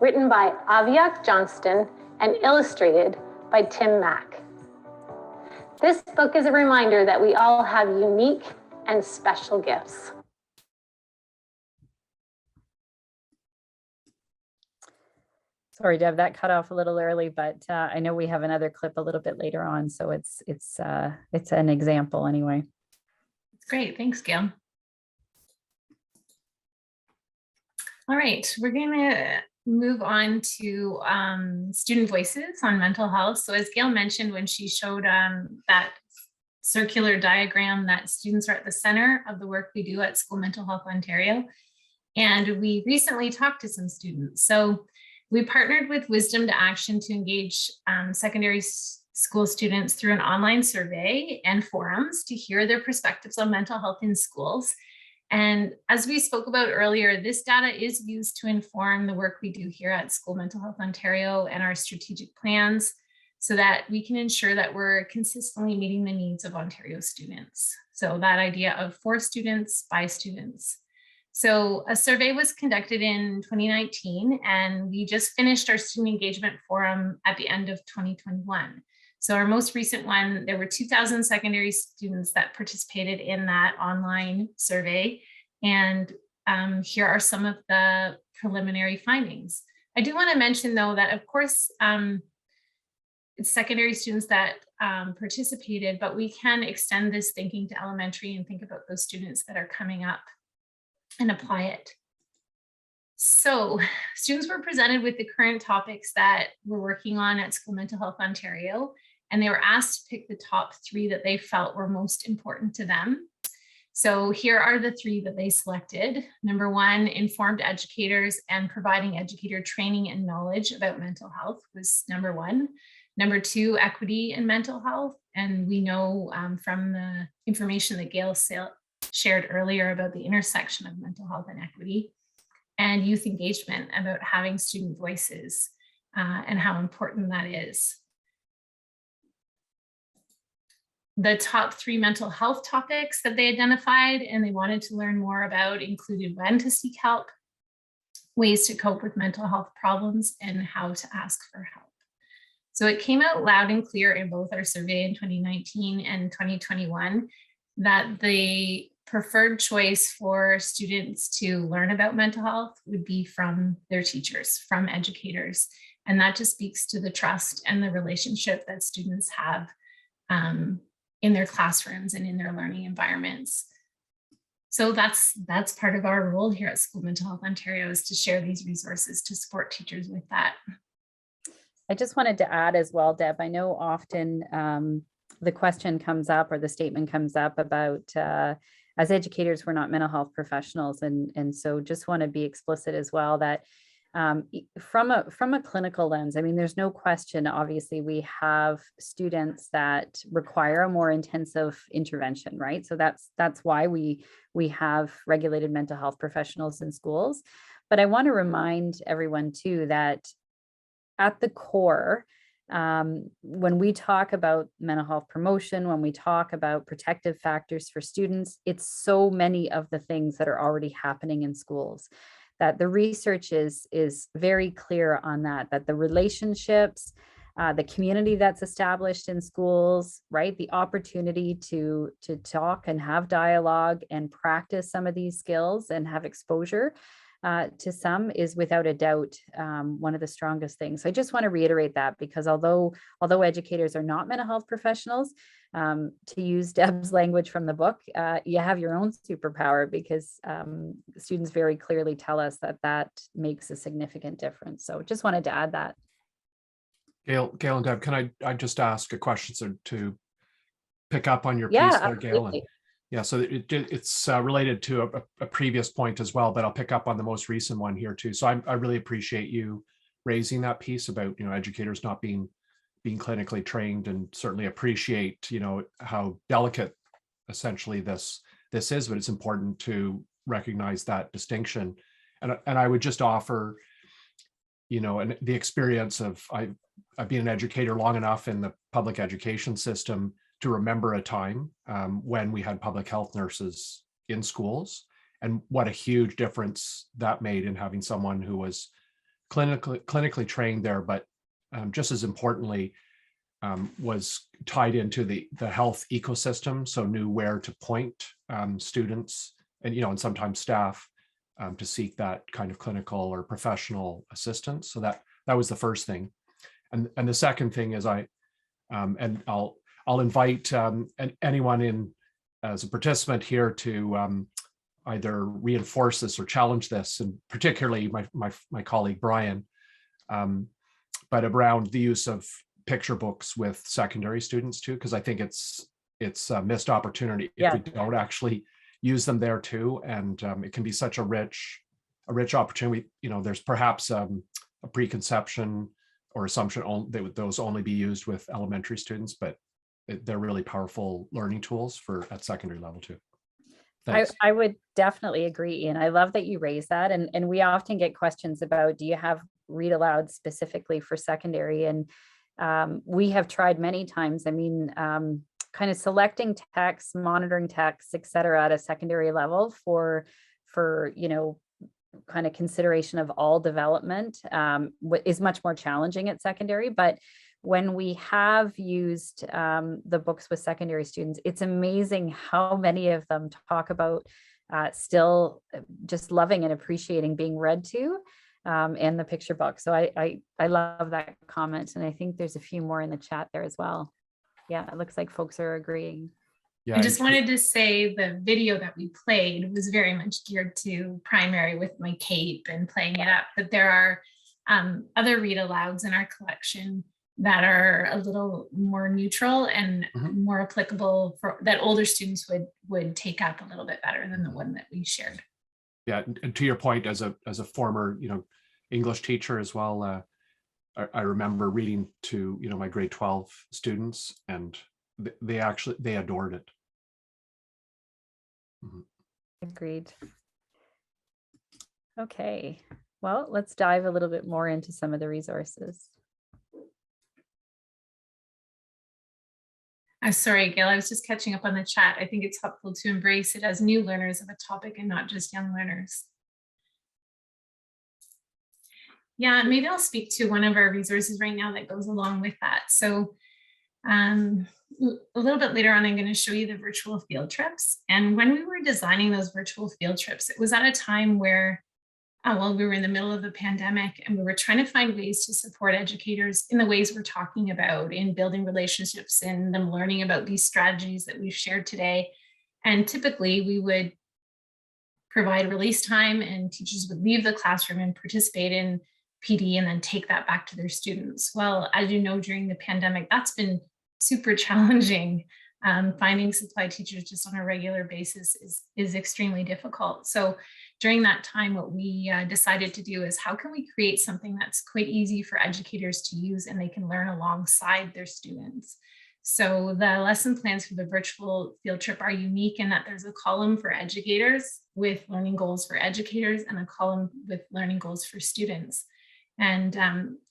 written by Aviak Johnston and illustrated by Tim Mack. This book is a reminder that we all have unique and special gifts. Sorry, Deb, that cut off a little early, but I know we have another clip a little bit later on, so it's an example anyway. It's great. Thanks, Gail. All right, we're going to move on to student voices on mental health. So as Gail mentioned when she showed that circular diagram, that students are at the center of the work we do at School Mental Health Ontario. And we recently talked to some students. So we partnered with Wisdom to Action to engage secondary school students through an online survey and forums to hear their perspectives on mental health in schools. And as we spoke about earlier, this data is used to inform the work we do here at School Mental Health Ontario and our strategic plans so that we can ensure that we're consistently meeting the needs of Ontario students. So that idea of for students, by students. So a survey was conducted in 2019, and we just finished our student engagement forum at the end of 2021. So our most recent one, there were 2,000 secondary students that participated in that online survey. And here are some of the preliminary findings. I do want to mention though, that of course, it's secondary students that participated, but we can extend this thinking to elementary and think about those students that are coming up and apply it. So students were presented with the current topics that we're working on at School Mental Health Ontario, and they were asked to pick the top 3 that they felt were most important to them. So here are the 3 that they selected. Number 1, informed educators and providing educator training and knowledge about mental health was number 1. Number 2, equity in mental health. And we know from the information that Gail shared earlier about the intersection of mental health and equity. And youth engagement, about having student voices and how important that is. The top 3 mental health topics that they identified and they wanted to learn more about included when to seek help, ways to cope with mental health problems, and how to ask for help. So it came out loud and clear in both our survey in 2019 and 2021 that the preferred choice for students to learn about mental health would be from their teachers, from educators. And that just speaks to the trust and the relationship that students have in their classrooms and in their learning environments. So that's part of our role here at School Mental Health Ontario, is to share these resources to support teachers with that. I just wanted to add as well, Deb, I know often the question comes up or the statement comes up about as educators, we're not mental health professionals. And so just want to be explicit as well that from a clinical lens, I mean, there's no question, obviously, we have students that require a more intensive intervention, right? So that's why we have regulated mental health professionals in schools. But I want to remind everyone too that at the core, when we talk about mental health promotion, when we talk about protective factors for students, it's so many of the things that are already happening in schools, that the research is very clear on that the relationships, the community that's established in schools, right? The opportunity to talk and have dialogue and practice some of these skills and have exposure to some is without a doubt one of the strongest things. So I just want to reiterate that, because although educators are not mental health professionals, to use Deb's language from the book, you have your own superpower, because students very clearly tell us that makes a significant difference. So just wanted to add that. Gail and Deb, can I just ask a question to pick up on your Yeah, piece there, absolutely. Gail? Yeah, so it's related to a previous point as well, but I'll pick up on the most recent one here too. So I really appreciate you raising that piece about, educators not being clinically trained, and certainly appreciate, how delicate essentially this is, but it's important to recognize that distinction. And I would just offer, and the experience of I've been an educator long enough in the public education system to remember a time when we had public health nurses in schools, and what a huge difference that made in having someone who was clinically trained there, but just as importantly, was tied into the health ecosystem, so knew where to point students and sometimes staff to seek that kind of clinical or professional assistance. So that was the first thing, and the second thing is and I'll invite anyone in as a participant here to either reinforce this or challenge this, and particularly my colleague Brian, but around the use of picture books with secondary students too, because I think it's a missed opportunity if we don't actually use them there too, and it can be such a rich opportunity. There's perhaps a preconception or assumption that those only be used with elementary students, but they're really powerful learning tools at secondary level too. I would definitely agree, Ian. I love that you raise that. And we often get questions about, do you have read aloud specifically for secondary? And we have tried many times. I mean, kind of selecting text, monitoring text, et cetera, at a secondary level for kind of consideration of all development is much more challenging at secondary. But when we have used the books with secondary students, it's amazing how many of them talk about still just loving and appreciating being read to and the picture book. So I love that comment. And I think there's a few more in the chat there as well. Yeah, it looks like folks are agreeing. Yeah, I just wanted to say the video that we played was very much geared to primary with my cape and playing it up, but there are other read alouds in our collection that are a little more neutral and more applicable for that older students would take up a little bit better than the one that we shared. Yeah, and to your point, as a former English teacher as well, I remember reading to my grade 12 students, and they adored it. Agreed. Okay, well, let's dive a little bit more into some of the resources. I'm sorry, Gail, I was just catching up on the chat. I think it's helpful to embrace it as new learners of a topic and not just young learners. Yeah, maybe I'll speak to one of our resources right now that goes along with that. So a little bit later on, I'm going to show you the virtual field trips. And when we were designing those virtual field trips, it was at a time where we were in the middle of the pandemic, and we were trying to find ways to support educators in the ways we're talking about, in building relationships and them learning about these strategies that we've shared today. And typically we would provide release time, and teachers would leave the classroom and participate in PD and then take that back to their students. Well, as you know, during the pandemic, that's been super challenging. Finding supply teachers just on a regular basis is extremely difficult. So during that time, what we decided to do is, how can we create something that's quite easy for educators to use and they can learn alongside their students? So the lesson plans for the virtual field trip are unique in that there's a column for educators with learning goals for educators and a column with learning goals for students. And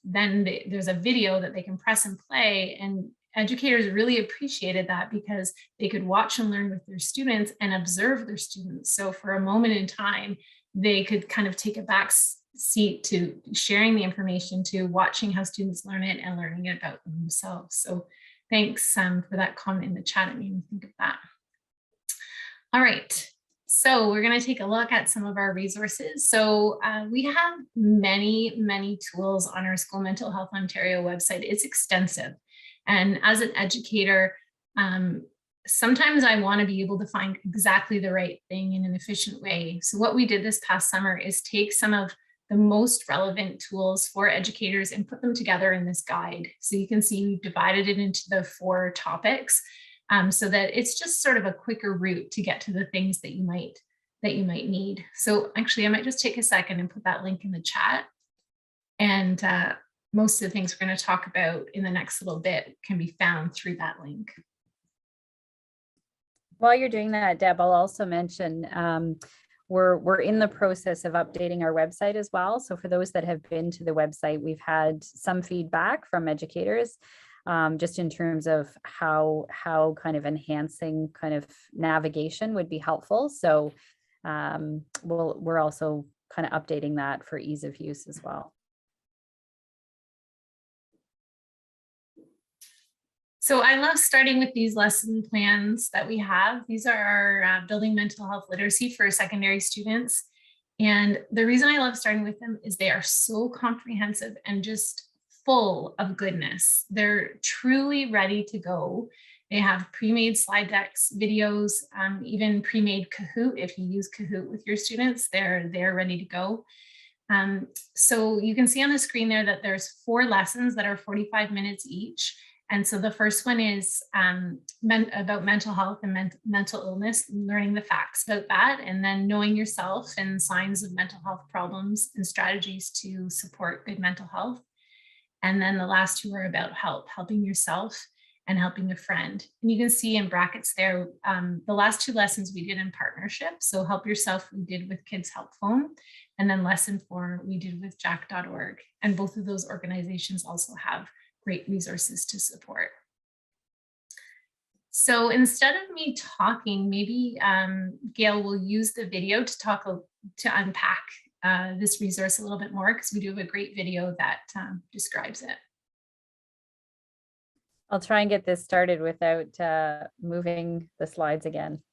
then there's a video that they can press and play, and educators really appreciated that because they could watch and learn with their students and observe their students. So for a moment in time, they could kind of take a back seat to sharing the information, to watching how students learn it and learning it about themselves. So thanks for that comment in the chat. It made me think of that. All right. So we're going to take a look at some of our resources. So we have many tools on our School Mental Health Ontario website. It's extensive. And as an educator, sometimes I want to be able to find exactly the right thing in an efficient way. So what we did this past summer is take some of the most relevant tools for educators and put them together in this guide. So you can see we've divided it into the 4 topics so that it's just sort of a quicker route to get to the things that you might need. So actually, I might just take a second and put that link in the chat. And most of the things we're going to talk about in the next little bit can be found through that link. While you're doing that, Deb, I'll also mention we're in the process of updating our website as well. So for those that have been to the website, we've had some feedback from educators just in terms of how kind of enhancing kind of navigation would be helpful. So we're also kind of updating that for ease of use as well. So I love starting with these lesson plans that we have. These are our building mental health literacy for secondary students. And the reason I love starting with them is they are so comprehensive and just full of goodness. They're truly ready to go. They have pre-made slide decks, videos, even pre-made Kahoot. If you use Kahoot with your students, they're ready to go. So you can see on the screen there that there's 4 lessons that are 45 minutes each. And so the first one is about mental health and mental illness, learning the facts about that, and then knowing yourself and signs of mental health problems and strategies to support good mental health. And then the last 2 are about helping yourself and helping a friend. And you can see in brackets there, the last 2 lessons we did in partnership. So Help Yourself we did with Kids Help Phone, and then lesson 4 we did with jack.org. And both of those organizations also have great resources to support. So instead of me talking, maybe Gail will use the video to unpack this resource a little bit more, because we do have a great video that describes it. I'll try and get this started without moving the slides again.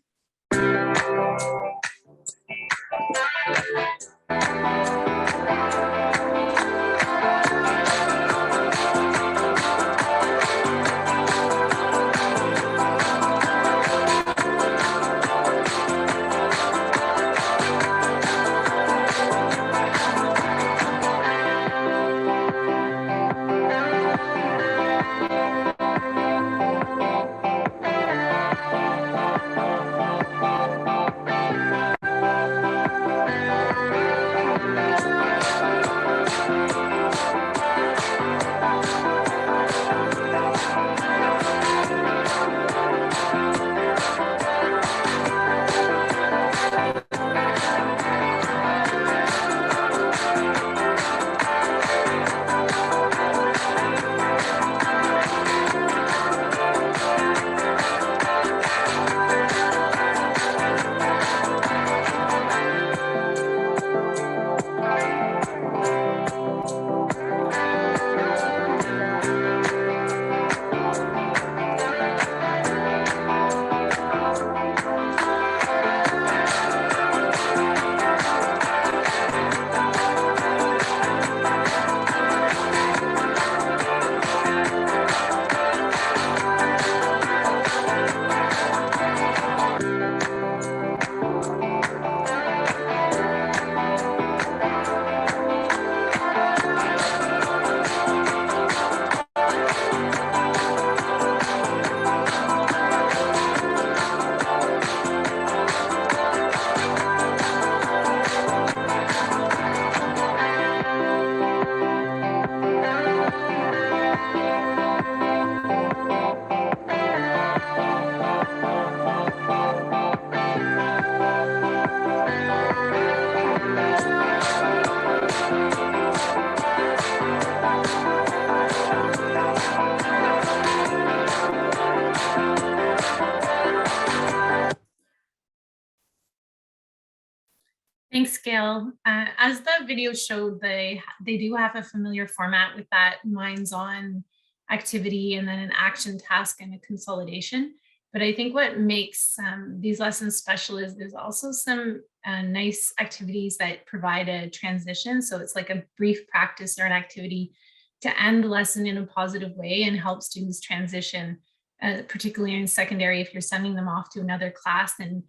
Thanks, Gail. As the video showed, they do have a familiar format with that minds-on activity and then an action task and a consolidation. But I think what makes these lessons special is there's also some nice activities that provide a transition. So it's like a brief practice or an activity to end the lesson in a positive way and help students transition, particularly in secondary, if you're sending them off to another class. And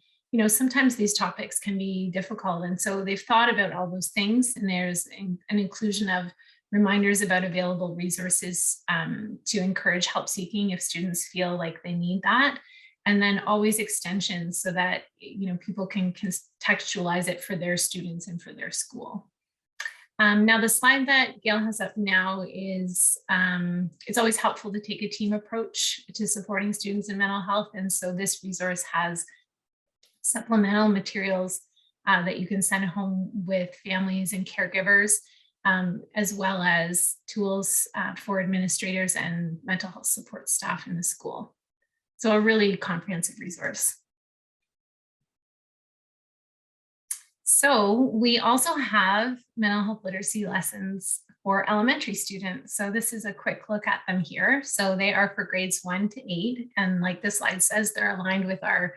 sometimes these topics can be difficult. And so they've thought about all those things, and there's an inclusion of reminders about available resources to encourage help seeking if students feel like they need that. And then always extensions so that people can contextualize it for their students and for their school. Now the slide that Gail has up now is, it's always helpful to take a team approach to supporting students in mental health. And so this resource has supplemental materials that you can send home with families and caregivers, as well as tools for administrators and mental health support staff in the school. So a really comprehensive resource. So we also have mental health literacy lessons for elementary students. So this is a quick look at them here. So they are for grades 1 to 8. And like the slide says, they're aligned with our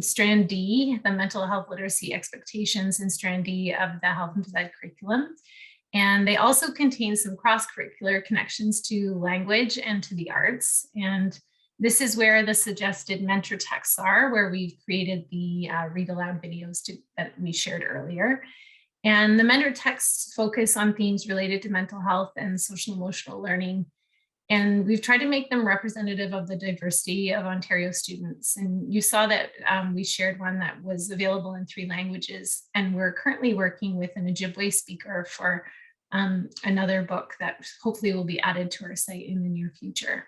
Strand D, the mental health literacy expectations in Strand D of the health and phys ed curriculum. And they also contain some cross-curricular connections to language and to the arts. And this is where the suggested mentor texts are, where we've created the read aloud videos that we shared earlier. And the mentor texts focus on themes related to mental health and social emotional learning. And we've tried to make them representative of the diversity of Ontario students. And you saw that we shared one that was available in 3 languages. And we're currently working with an Ojibwe speaker for another book that hopefully will be added to our site in the near future.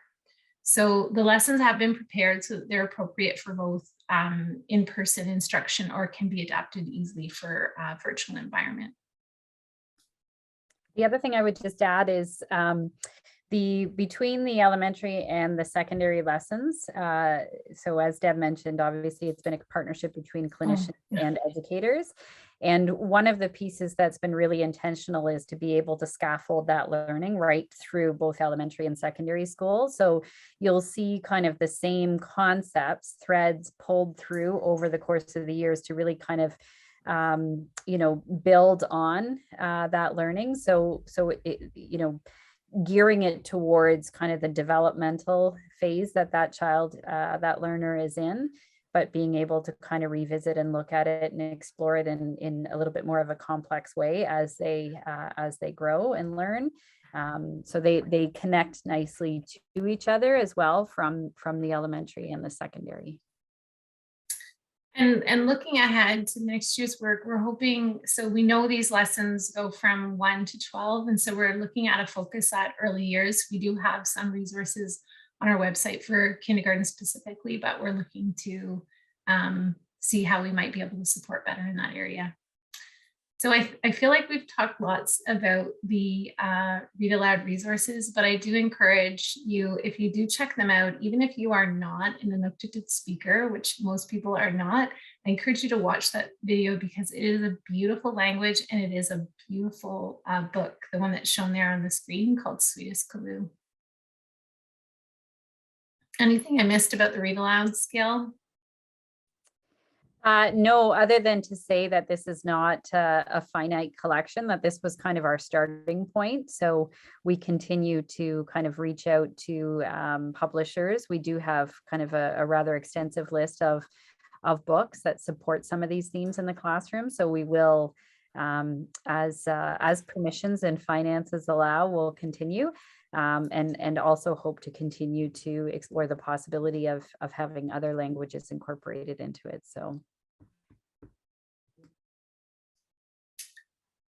So the lessons have been prepared so that they're appropriate for both in-person instruction or can be adapted easily for a virtual environment. The other thing I would just add is between the elementary and the secondary lessons. So as Deb mentioned, obviously it's been a partnership between clinicians and educators. And one of the pieces that's been really intentional is to be able to scaffold that learning right through both elementary and secondary school. So you'll see kind of the same concepts, threads pulled through over the course of the years to really kind of build on that learning. So it, gearing it towards kind of the developmental phase that child, that learner is in, but being able to kind of revisit and look at it and explore it in a little bit more of a complex way as they grow and learn. So they connect nicely to each other as well from the elementary and the secondary. And looking ahead to next year's work, we're hoping, so we know these lessons go from 1 to 12, and so we're looking at a focus at early years. We do have some resources on our website for kindergarten specifically, but we're looking to see how we might be able to support better in that area. So I feel like we've talked lots about the Read Aloud resources, but I do encourage you, if you do check them out, even if you are not an Inuktitut speaker, which most people are not, I encourage you to watch that video because it is a beautiful language and it is a beautiful book, the one that's shown there on the screen called Sweetest Karoo. Anything I missed about the Read Aloud scale? No, other than to say that this is not a finite collection, that this was kind of our starting point. So we continue to kind of reach out to publishers. We do have kind of a rather extensive list of books that support some of these themes in the classroom. So we will, as permissions and finances allow, we'll continue. And also hope to continue to explore the possibility of having other languages incorporated into it.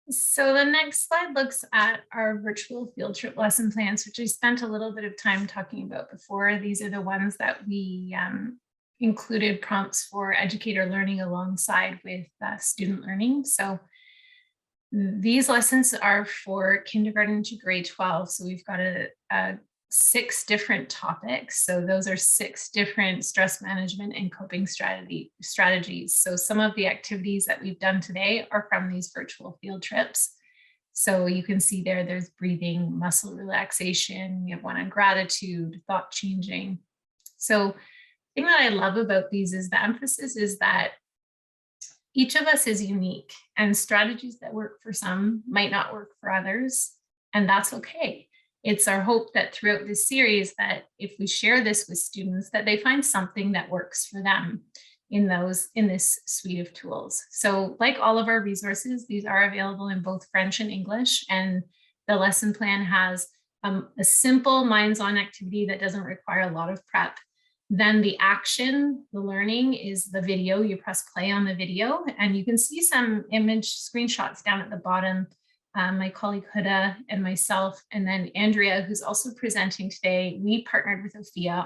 So the next slide looks at our virtual field trip lesson plans, which I spent a little bit of time talking about before. These are the ones that we included prompts for educator learning alongside with student learning. So these lessons are for kindergarten to grade 12. So we've got 6 different topics. So those are 6 different stress management and coping strategies. So some of the activities that we've done today are from these virtual field trips. So you can see there's breathing, muscle relaxation. We have one on gratitude, thought changing. So the thing that I love about these is the emphasis is that each of us is unique and strategies that work for some might not work for others, and that's okay. It's our hope that throughout this series that if we share this with students, that they find something that works for them in this suite of tools. So like all of our resources, these are available in both French and English, and the lesson plan has a simple minds-on activity that doesn't require a lot of prep. Then the action, the learning is the video. You press play on the video and you can see some image screenshots down at the bottom. My colleague Huda and myself, and then Andrea, who's also presenting today, we partnered with Ophia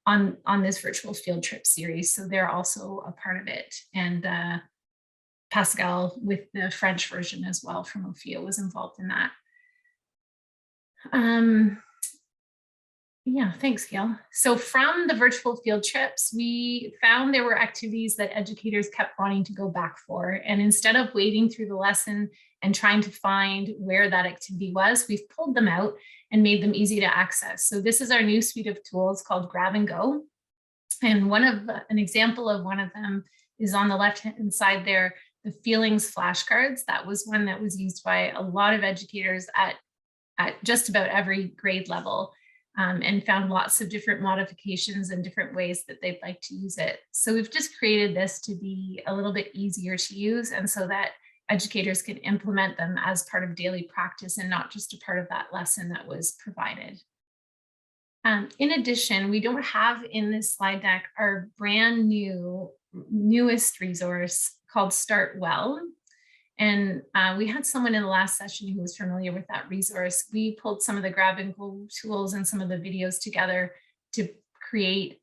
on this virtual field trip series. So they're also a part of it. And Pascal with the French version as well from Ophia was involved in that. Yeah, thanks, Gail. So from the virtual field trips, we found there were activities that educators kept wanting to go back for. And instead of wading through the lesson and trying to find where that activity was, we've pulled them out and made them easy to access. So this is our new suite of tools called Grab and Go. And an example of one of them is on the left-hand side there, the feelings flashcards. That was one that was used by a lot of educators at just about every grade level. And found lots of different modifications and different ways that they'd like to use it. So we've just created this to be a little bit easier to use, and so that educators can implement them as part of daily practice and not just a part of that lesson that was provided. In addition, we don't have in this slide deck our brand newest resource called Start Well. And we had someone in the last session who was familiar with that resource. We pulled some of the Grab and Go tools and some of the videos together to create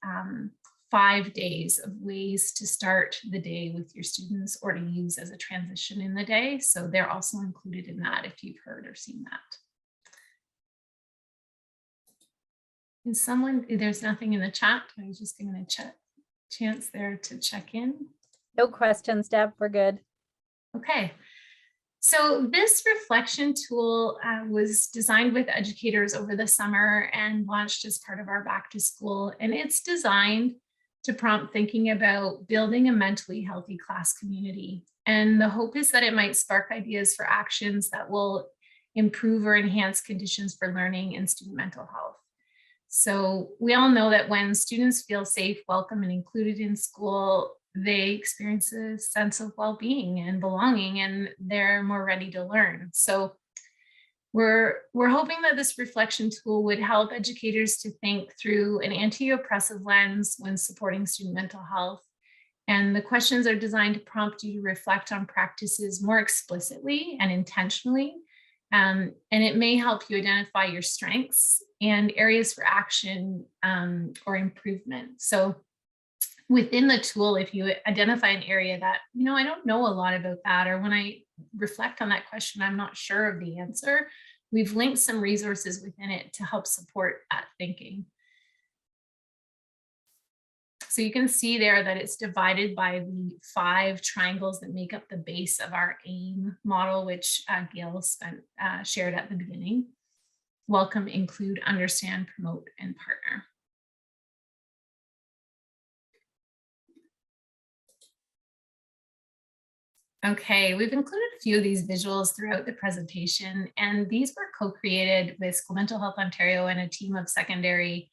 5 days of ways to start the day with your students or to use as a transition in the day. So they're also included in that if you've heard or seen that. Is someone, there's nothing in the chat. I was just giving a chance there to check in. No questions, Deb, we're good. Okay, so this reflection tool was designed with educators over the summer and launched as part of our back to school. And it's designed to prompt thinking about building a mentally healthy class community. And the hope is that it might spark ideas for actions that will improve or enhance conditions for learning and student mental health. So we all know that when students feel safe, welcome, and included in school, they experience a sense of well-being and belonging, and they're more ready to learn. So we're hoping that this reflection tool would help educators to think through an anti-oppressive lens when supporting student mental health. And the questions are designed to prompt you to reflect on practices more explicitly and intentionally. And it may help you identify your strengths and areas for action or improvement. So within the tool, if you identify an area that, I don't know a lot about that, or when I reflect on that question, I'm not sure of the answer, we've linked some resources within it to help support that thinking. So you can see there that it's divided by the 5 triangles that make up the base of our AIM model, which Gail shared at the beginning. Welcome, include, understand, promote, and partner. Okay, we've included a few of these visuals throughout the presentation, and these were co-created with School Mental Health Ontario and a team of secondary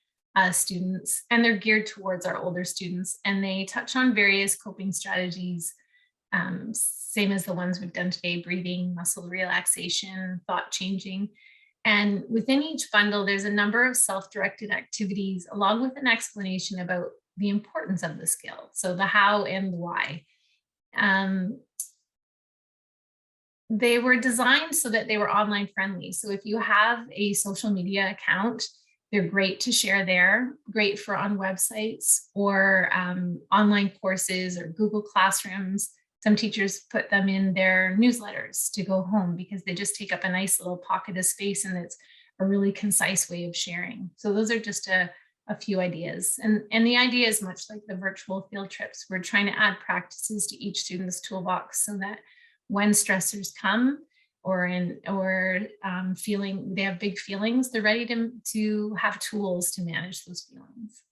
students, and they're geared towards our older students, and they touch on various coping strategies, same as the ones we've done today: breathing, muscle relaxation, thought changing. And within each bundle, there's a number of self-directed activities along with an explanation about the importance of the skill, so the how and the why. They were designed so that they were online friendly. So if you have a social media account, they're great to share there, great for on websites or online courses or Google Classrooms. Some teachers put them in their newsletters to go home because they just take up a nice little pocket of space, and it's a really concise way of sharing. So those are just a few ideas. And the idea is much like the virtual field trips. We're trying to add practices to each student's toolbox so that when stressors come or feeling they have big feelings, they're ready to have tools to manage those feelings.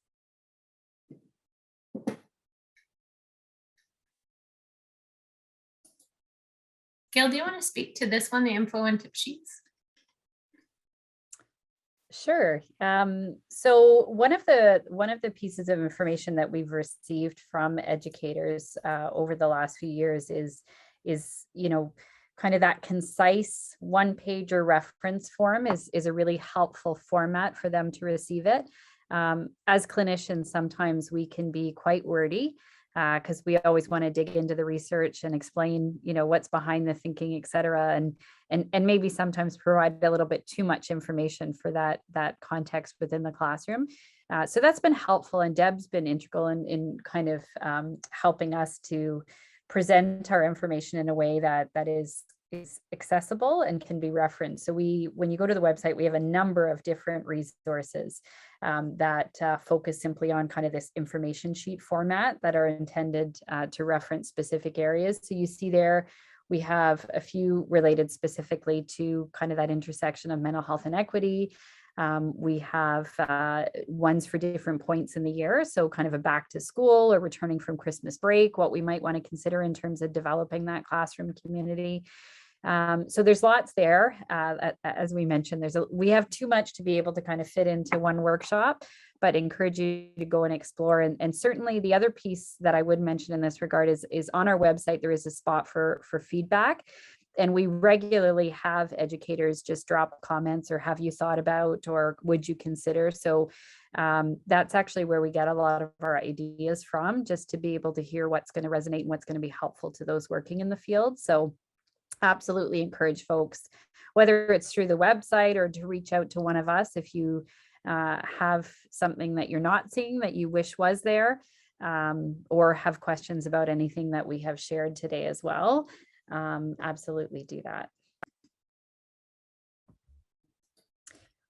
Gail, do you want to speak to this one, the info and tip sheets? Sure. So one of the pieces of information that we've received from educators over the last few years is kind of that concise one-pager reference form is a really helpful format for them to receive it. As clinicians, sometimes we can be quite wordy because we always want to dig into the research and explain, what's behind the thinking, et cetera, and maybe sometimes provide a little bit too much information for that context within the classroom. So that's been helpful, and Deb's been integral in kind of helping us to present our information in a way that is is accessible and can be referenced. So when you go to the website, we have a number of different resources that focus simply on kind of this information sheet format that are intended to reference specific areas. So you see there, we have a few related specifically to kind of that intersection of mental health and equity. We have ones for different points in the year. So kind of a back to school or returning from Christmas break, what we might want to consider in terms of developing that classroom community. So there's lots there. As we mentioned, we have too much to be able to kind of fit into one workshop, but encourage you to go and explore. And certainly the other piece that I would mention in this regard is on our website, there is a spot for feedback. And we regularly have educators just drop comments or have you thought about, or would you consider? So that's actually where we get a lot of our ideas from, just to be able to hear what's going to resonate and what's going to be helpful to those working in the field. So absolutely encourage folks, whether it's through the website or to reach out to one of us if you have something that you're not seeing that you wish was there, or have questions about anything that we have shared today as well. Absolutely do that.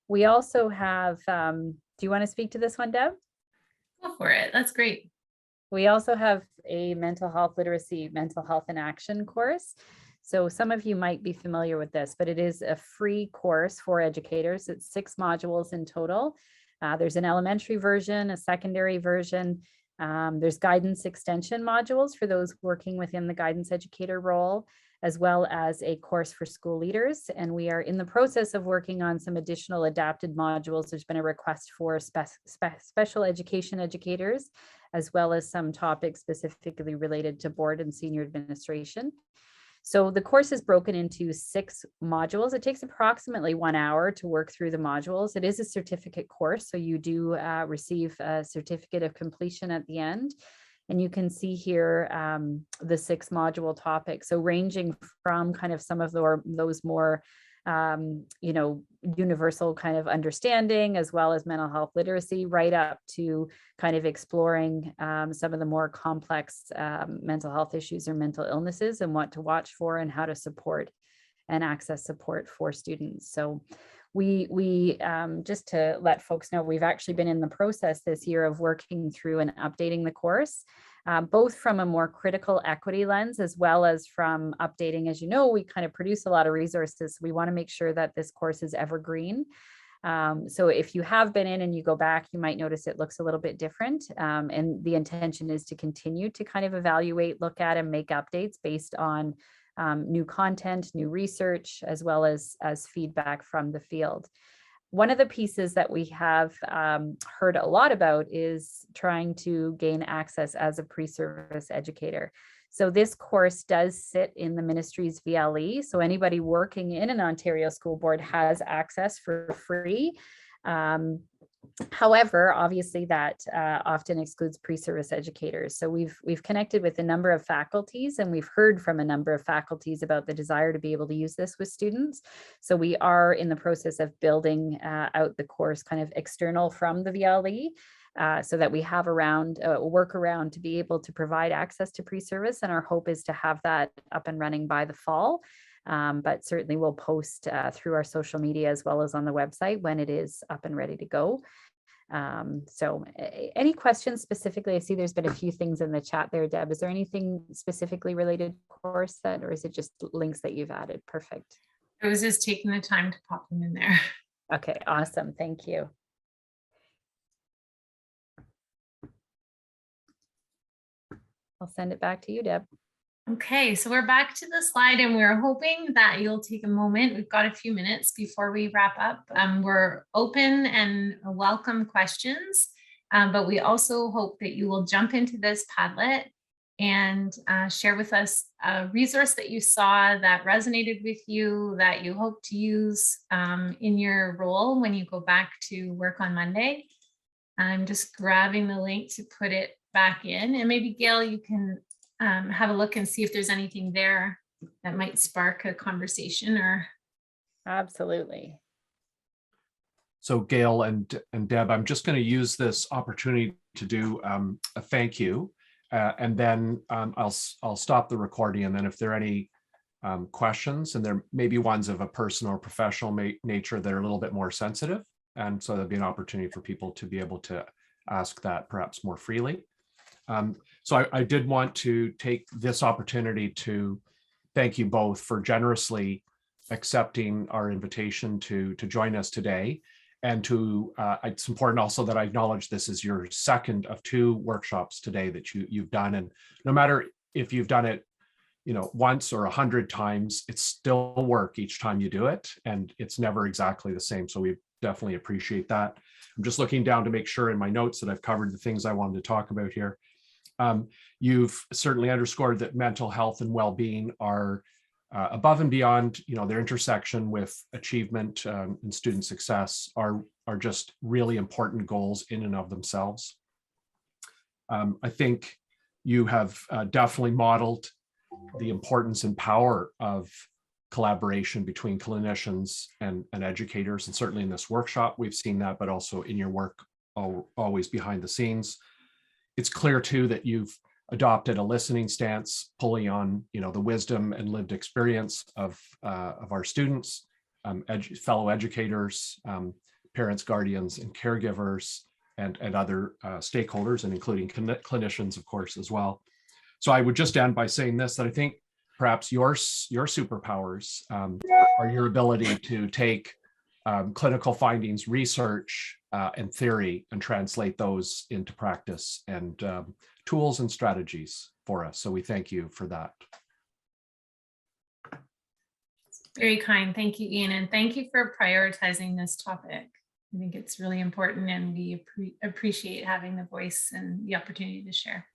We also have, do you want to speak to this one, Deb? Go for it. That's great. We also have a mental health literacy, mental health in action course. So some of you might be familiar with this, but it is a free course for educators. It's 6 modules in total. There's an elementary version, a secondary version. There's guidance extension modules for those working within the guidance educator role, as well as a course for school leaders. And we are in the process of working on some additional adapted modules. There's been a request for special education educators, as well as some topics specifically related to board and senior administration. So the course is broken into 6 modules. It takes approximately 1 hour to work through the modules. It is a certificate course, so you do receive a certificate of completion at the end. And you can see here the 6 module topics. So ranging from kind of some of those more universal kind of understanding, as well as mental health literacy, right up to kind of exploring some of the more complex mental health issues or mental illnesses and what to watch for and how to support and access support for students. So we just to let folks know, we've actually been in the process this year of working through and updating the course, both from a more critical equity lens, as well as from updating. As you know, we kind of produce a lot of resources. We want to make sure that this course is evergreen. So if you have been in and you go back, you might notice it looks a little bit different. And the intention is to continue to kind of evaluate, look at, and make updates based on new content, new research, as well as feedback from the field. One of the pieces that we have heard a lot about is trying to gain access as a pre-service educator. So this course does sit in the ministry's VLE. So anybody working in an Ontario school board has access for free. However, obviously that often excludes pre-service educators. So we've connected with a number of faculties, and we've heard from a number of faculties about the desire to be able to use this with students. So we are in the process of building out the course kind of external from the VLE, so that we have a workaround to be able to provide access to pre-service. And our hope is to have that up and running by the fall. But certainly we'll post through our social media as well as on the website when it is up and ready to go. So any questions specifically? I see there's been a few things in the chat there, Deb. Is there anything specifically related to the course that, or is it just links that you've added? Perfect. I was just taking the time to pop them in there. Okay, awesome. Thank you. I'll send it back to you, Deb. Okay, so we're back to the slide, and we're hoping that you'll take a moment. We've got a few minutes before we wrap up. We're open and welcome questions, but we also hope that you will jump into this Padlet and share with us a resource that you saw that resonated with you, that you hope to use in your role when you go back to work on Monday. I'm just grabbing the link to put it back in, and maybe Gail, you can have a look and see if there's anything there that might spark a conversation. Or absolutely. So Gail and Deb, I'm just going to use this opportunity to do a thank you, and then I'll stop the recording. And then if there are any questions, and there may be ones of a personal or professional nature that are a little bit more sensitive. And so there'll be an opportunity for people to be able to ask that perhaps more freely. So I did want to take this opportunity to thank you both for generously accepting our invitation to join us today. And to it's important also that I acknowledge this is your second of 2 workshops today that you've done. And no matter if you've done it, once or 100 times, it's still work each time you do it, and it's never exactly the same. So we definitely appreciate that. I'm just looking down to make sure in my notes that I've covered the things I wanted to talk about here. You've certainly underscored that mental health and well-being are above and beyond, their intersection with achievement and student success are just really important goals in and of themselves. I think you have definitely modeled the importance and power of collaboration between clinicians and educators. And certainly in this workshop, we've seen that, but also in your work always behind the scenes. It's clear too that you've adopted a listening stance, pulling on the wisdom and lived experience of our students, fellow educators, parents, guardians, and caregivers, and other stakeholders, and including clinicians, of course, as well. So I would just end by saying this, that I think perhaps your superpowers are your ability to take clinical findings, research, and theory, and translate those into practice and tools and strategies for us. So we thank you for that. Very kind. Thank you, Ian. And thank you for prioritizing this topic. I think it's really important, and we appreciate having the voice and the opportunity to share.